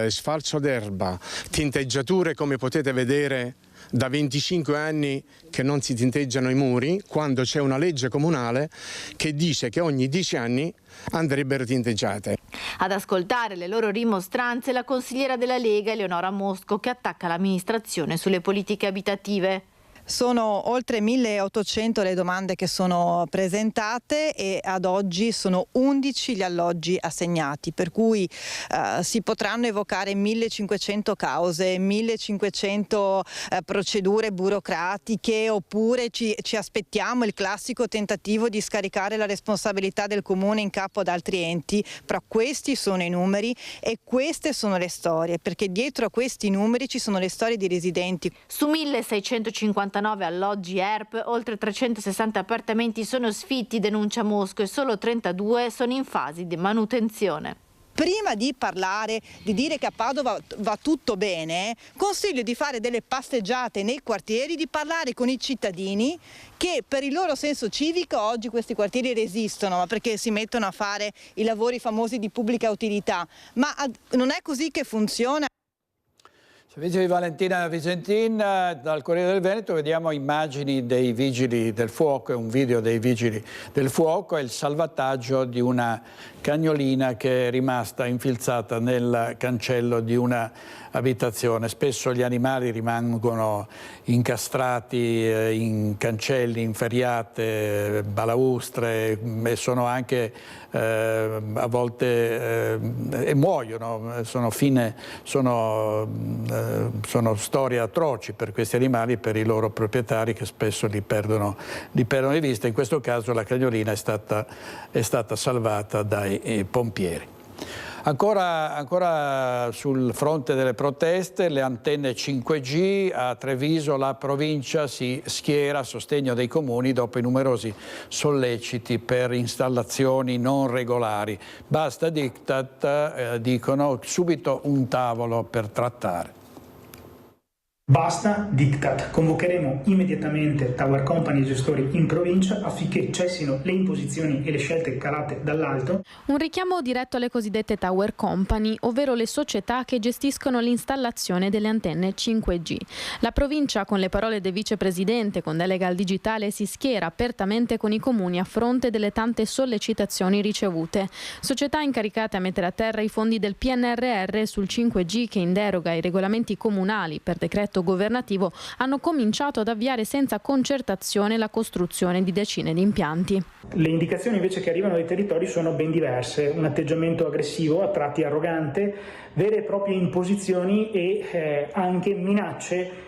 sfalcio d'erba, tinteggiature, come potete vedere da 25 anni che non si tinteggiano i muri, quando c'è una legge comunale che dice che ogni 10 anni andrebbero tinteggiate. Ad ascoltare le loro rimostranze la consigliera della Lega Eleonora Mosco, che attacca l'amministrazione sulle politiche abitative. Sono oltre 1.800 le domande che sono presentate e ad oggi sono 11 gli alloggi assegnati, per cui si potranno evocare 1.500 cause, 1.500 procedure burocratiche, oppure ci aspettiamo il classico tentativo di scaricare la responsabilità del comune in capo ad altri enti. Però questi sono i numeri e queste sono le storie, perché dietro a questi numeri ci sono le storie di residenti. Su 1.659 alloggi ERP, oltre 360 appartamenti sono sfitti, denuncia Mosco, e solo 32 sono in fase di manutenzione. Prima di parlare, di dire che a Padova va tutto bene, consiglio di fare delle passeggiate nei quartieri, di parlare con i cittadini che per il loro senso civico oggi questi quartieri resistono, ma perché si mettono a fare i lavori famosi di pubblica utilità. Ma non è così che funziona. Servizio di Valentina Visentin, dal Corriere del Veneto vediamo immagini dei vigili del fuoco, è un video dei vigili del fuoco e il salvataggio di una cagnolina che è rimasta infilzata nel cancello di una abitazione. Spesso gli animali rimangono incastrati in cancelli, in ferriate, balaustre e sono anche a volte e muoiono, sono storie atroci per questi animali e per i loro proprietari che spesso li perdono di vista. In questo caso la cagnolina è stata salvata dai pompieri. Ancora sul fronte delle proteste, le antenne 5G a Treviso, la provincia si schiera a sostegno dei comuni dopo i numerosi solleciti per installazioni non regolari. Basta diktat, dicono, subito un tavolo per trattare. Basta diktat. Convocheremo immediatamente Tower Company e gestori in provincia affinché cessino le imposizioni e le scelte calate dall'alto. Un richiamo diretto alle cosiddette Tower Company, ovvero le società che gestiscono l'installazione delle antenne 5G. La provincia, con le parole del vicepresidente con delega al digitale, si schiera apertamente con i comuni a fronte delle tante sollecitazioni ricevute. Società incaricate a mettere a terra i fondi del PNRR sul 5G che in deroga ai regolamenti comunali per decreto governativo hanno cominciato ad avviare senza concertazione la costruzione di decine di impianti. Le indicazioni invece che arrivano dai territori sono ben diverse, un atteggiamento aggressivo, a tratti arrogante, vere e proprie imposizioni e anche minacce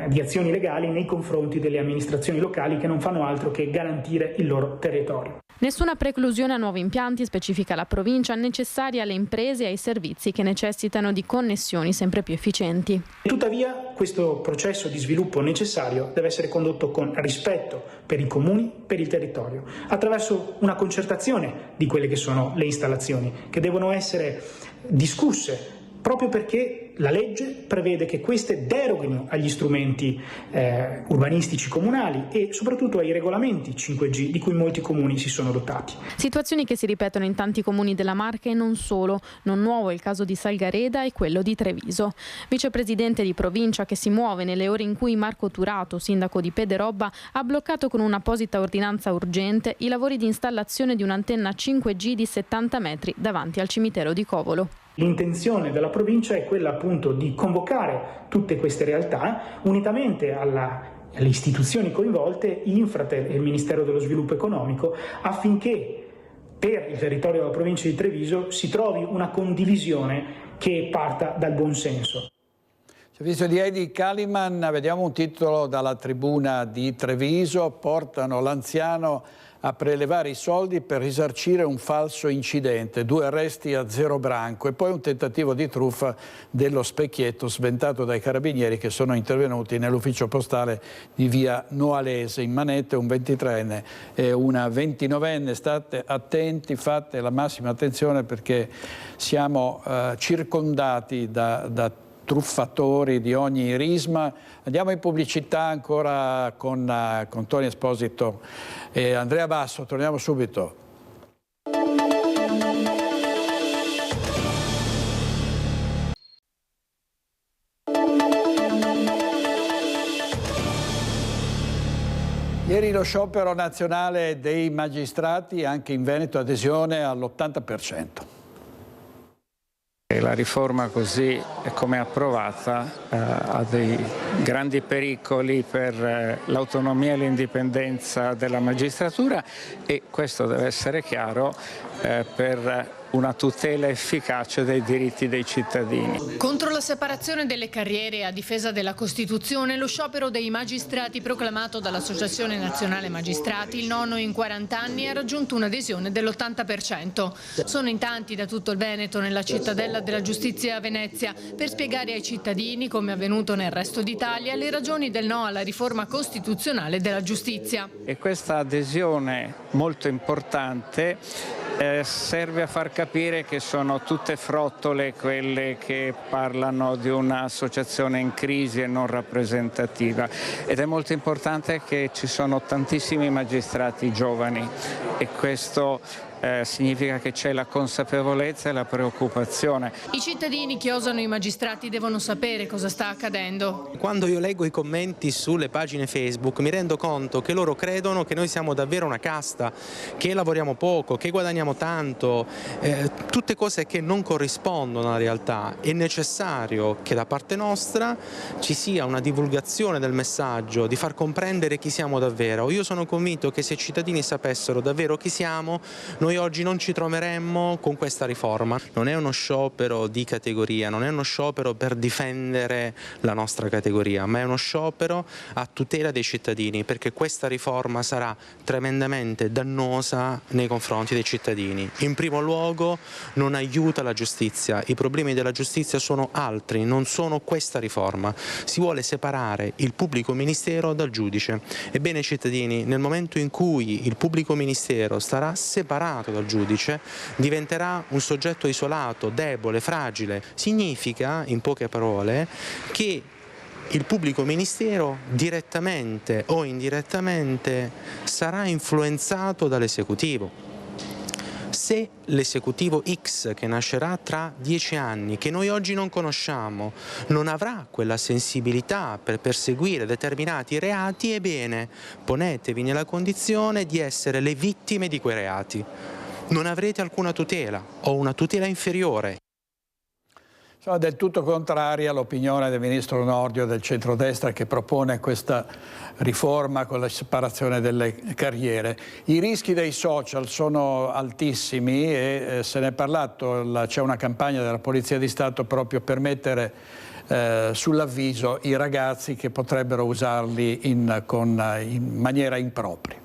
di azioni legali nei confronti delle amministrazioni locali che non fanno altro che garantire il loro territorio. Nessuna preclusione a nuovi impianti, specifica la provincia, necessaria alle imprese e ai servizi che necessitano di connessioni sempre più efficienti. Tuttavia, questo processo di sviluppo necessario deve essere condotto con rispetto per i comuni, per il territorio, attraverso una concertazione di quelle che sono le installazioni, che devono essere discusse proprio perché la legge prevede che queste deroghino agli strumenti urbanistici comunali e soprattutto ai regolamenti 5G di cui molti comuni si sono dotati. Situazioni che si ripetono in tanti comuni della Marca e non solo. Non nuovo è il caso di Salgareda e quello di Treviso. Vicepresidente di provincia che si muove nelle ore in cui Marco Turato, sindaco di Pederobba, ha bloccato con un'apposita ordinanza urgente i lavori di installazione di un'antenna 5G di 70 metri davanti al cimitero di Covolo. L'intenzione della provincia è quella appunto di convocare tutte queste realtà unitamente alle istituzioni coinvolte, Infratel e il Ministero dello Sviluppo Economico, affinché per il territorio della provincia di Treviso si trovi una condivisione che parta dal buon senso. Servizio di Heidi Kaliman, vediamo un titolo dalla tribuna di Treviso, portano l'anziano a prelevare i soldi per risarcire un falso incidente, 2 arresti a Zero Branco e poi un tentativo di truffa dello specchietto sventato dai carabinieri che sono intervenuti nell'ufficio postale di via Noalese. In manette un 23enne e una 29enne. State attenti, fate la massima attenzione perché siamo circondati da truffatori di ogni risma. Andiamo in pubblicità ancora con Tony Esposito e Andrea Basso, torniamo subito. Ieri lo sciopero nazionale dei magistrati, anche in Veneto adesione all'80%. La riforma così come approvata ha dei grandi pericoli per l'autonomia e l'indipendenza della magistratura e questo deve essere chiaro per una tutela efficace dei diritti dei cittadini. Contro la separazione delle carriere a difesa della Costituzione, lo sciopero dei magistrati proclamato dall'Associazione Nazionale Magistrati, il nono in 40 anni, ha raggiunto un'adesione dell'80%. Sono in tanti da tutto il Veneto, nella cittadella della giustizia a Venezia, per spiegare ai cittadini, come è avvenuto nel resto d'Italia, le ragioni del no alla riforma costituzionale della giustizia. E questa adesione molto importante serve a far capire che sono tutte frottole quelle che parlano di un'associazione in crisi e non rappresentativa, ed è molto importante che ci sono tantissimi magistrati giovani e questo significa che c'è la consapevolezza e la preoccupazione. I cittadini che osano i magistrati devono sapere cosa sta accadendo. Quando io leggo i commenti sulle pagine Facebook mi rendo conto che loro credono che noi siamo davvero una casta, che lavoriamo poco, che guadagniamo tanto, tutte cose che non corrispondono alla realtà. È necessario che da parte nostra ci sia una divulgazione del messaggio, di far comprendere chi siamo davvero. Io sono convinto che se i cittadini sapessero davvero chi siamo, noi oggi non ci troveremmo con questa riforma. Non è uno sciopero di categoria, non è uno sciopero per difendere la nostra categoria, ma è uno sciopero a tutela dei cittadini, perché questa riforma sarà tremendamente dannosa nei confronti dei cittadini. In primo luogo non aiuta la giustizia, i problemi della giustizia sono altri, non sono questa riforma. Si vuole separare il pubblico ministero dal giudice. Ebbene cittadini, nel momento in cui il pubblico ministero sarà separato dal giudice, diventerà un soggetto isolato, debole, fragile. Significa, in poche parole, che il pubblico ministero direttamente o indirettamente sarà influenzato dall'esecutivo. Se l'esecutivo X che nascerà tra 10 anni, che noi oggi non conosciamo, non avrà quella sensibilità per perseguire determinati reati, ebbene, ponetevi nella condizione di essere le vittime di quei reati. Non avrete alcuna tutela o una tutela inferiore. Sono del tutto contraria all'opinione del ministro Nordio del centrodestra che propone questa riforma con la separazione delle carriere. I rischi dei social sono altissimi e se ne è parlato, c'è una campagna della Polizia di Stato proprio per mettere sull'avviso i ragazzi che potrebbero usarli in maniera impropria.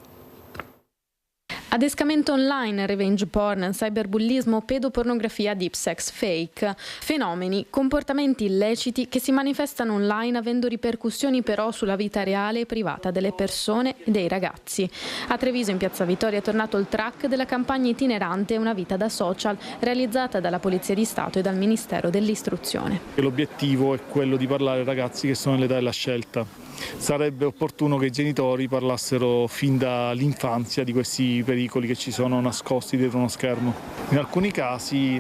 Adescamento online, revenge porn, cyberbullismo, pedopornografia, deep sex, fake. Fenomeni, comportamenti illeciti che si manifestano online avendo ripercussioni però sulla vita reale e privata delle persone e dei ragazzi. A Treviso in Piazza Vittoria è tornato il track della campagna itinerante Una vita da social realizzata dalla Polizia di Stato e dal Ministero dell'Istruzione. L'obiettivo è quello di parlare ai ragazzi che sono nell'età della scelta. Sarebbe opportuno che i genitori parlassero fin dall'infanzia di questi pericoli che ci sono nascosti dietro uno schermo. In alcuni casi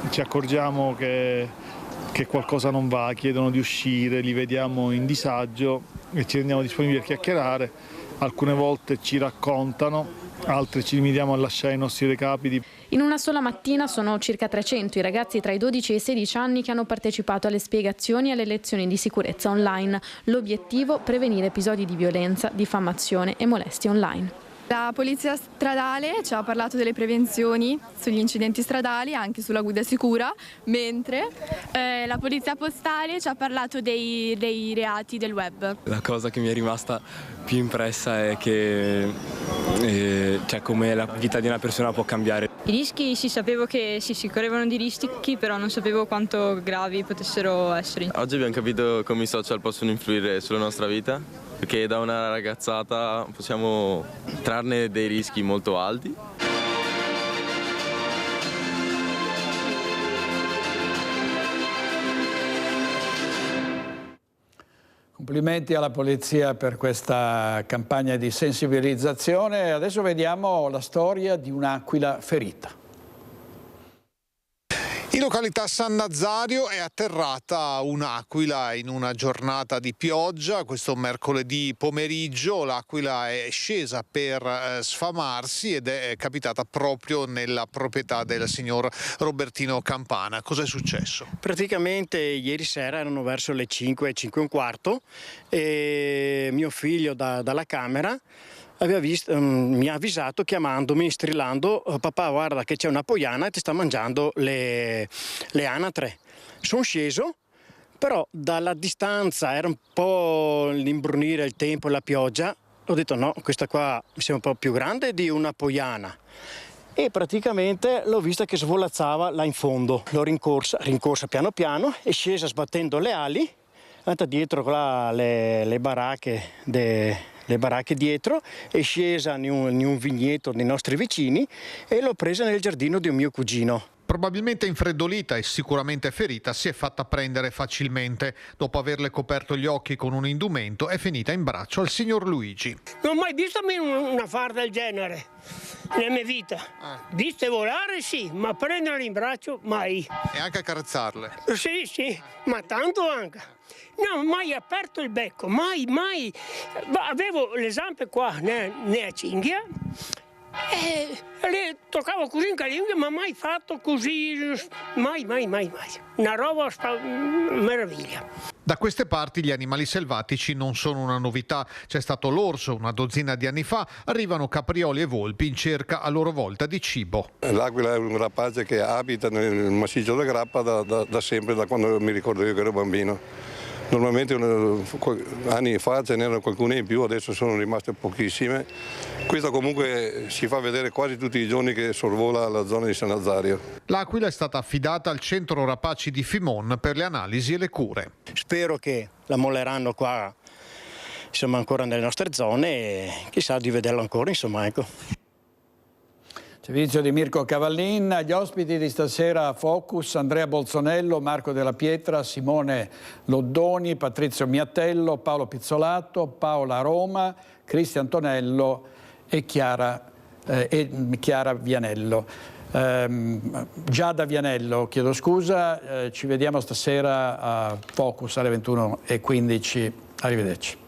ci accorgiamo che qualcosa non va, chiedono di uscire, li vediamo in disagio e ci rendiamo disponibili a chiacchierare. Alcune volte ci raccontano, altre ci limitiamo a lasciare i nostri recapiti. In una sola mattina sono circa 300 i ragazzi tra i 12 e i 16 anni che hanno partecipato alle spiegazioni e alle lezioni di sicurezza online. L'obiettivo: prevenire episodi di violenza, diffamazione e molestie online. La polizia stradale ci ha parlato delle prevenzioni sugli incidenti stradali, anche sulla guida sicura, mentre la polizia postale ci ha parlato dei reati del web. La cosa che mi è rimasta più impressa è che come la vita di una persona può cambiare. I rischi sì, sapevo che si correvano di rischi, però non sapevo quanto gravi potessero essere. Oggi abbiamo capito come i social possono influire sulla nostra vita, perché da una ragazzata possiamo trarne dei rischi molto alti. Complimenti alla Polizia per questa campagna di sensibilizzazione. Adesso vediamo la storia di un'aquila ferita. In località San Nazario è atterrata un'aquila in una giornata di pioggia. Questo mercoledì pomeriggio l'aquila è scesa per sfamarsi ed è capitata proprio nella proprietà del signor Robertino Campana. Cos'è successo? Praticamente ieri sera erano verso le 5, 5 e un quarto e mio figlio dalla camera mi ha avvisato chiamandomi, strillando: papà, guarda che c'è una poiana e ti sta mangiando le anatre. Sono sceso, però dalla distanza era un po' l'imbrunire, il tempo, la pioggia. Ho detto no, questa qua mi sembra un po' più grande di una poiana. E praticamente l'ho vista che svolazzava là in fondo. L'ho rincorsa piano piano, è scesa sbattendo le ali, è andata dietro là le baracche dietro, è scesa in un vigneto dei nostri vicini e l'ho presa nel giardino di un mio cugino. Probabilmente infreddolita e sicuramente ferita, si è fatta prendere facilmente. Dopo averle coperto gli occhi con un indumento, è finita in braccio al signor Luigi. Non ho mai visto un affare del genere. nella mia vita. Viste volare sì, ma prenderle in braccio mai. E anche accarezzarle? Sì, ma tanto anche. No, mai aperto il becco, mai. Avevo le zampe qua nella cinghia e le toccavo così in calinga, ma mai fatto così, mai. Una roba meraviglia. Da queste parti gli animali selvatici non sono una novità. C'è stato l'orso una dozzina di anni fa, arrivano caprioli e volpi in cerca a loro volta di cibo. L'aquila è un rapace che abita nel massiccio della Grappa da sempre, da quando mi ricordo io che ero bambino. Normalmente anni fa ce n'erano qualcune in più, adesso sono rimaste pochissime. Questa comunque si fa vedere quasi tutti i giorni che sorvola la zona di San Nazario. L'aquila è stata affidata al centro rapaci di Fimon per le analisi e le cure. Spero che la molleranno qua, insomma, ancora nelle nostre zone e chissà di vederla ancora, insomma, ecco. Servizio di Mirko Cavallin, gli ospiti di stasera a Focus: Andrea Bolzonello, Marco Della Pietra, Simone Loddoni, Patrizio Miatello, Paolo Pizzolato, Paola Roma, Cristian Tonello e Chiara Vianello. Giada Vianello, chiedo scusa, ci vediamo stasera a Focus alle 21:15. Arrivederci.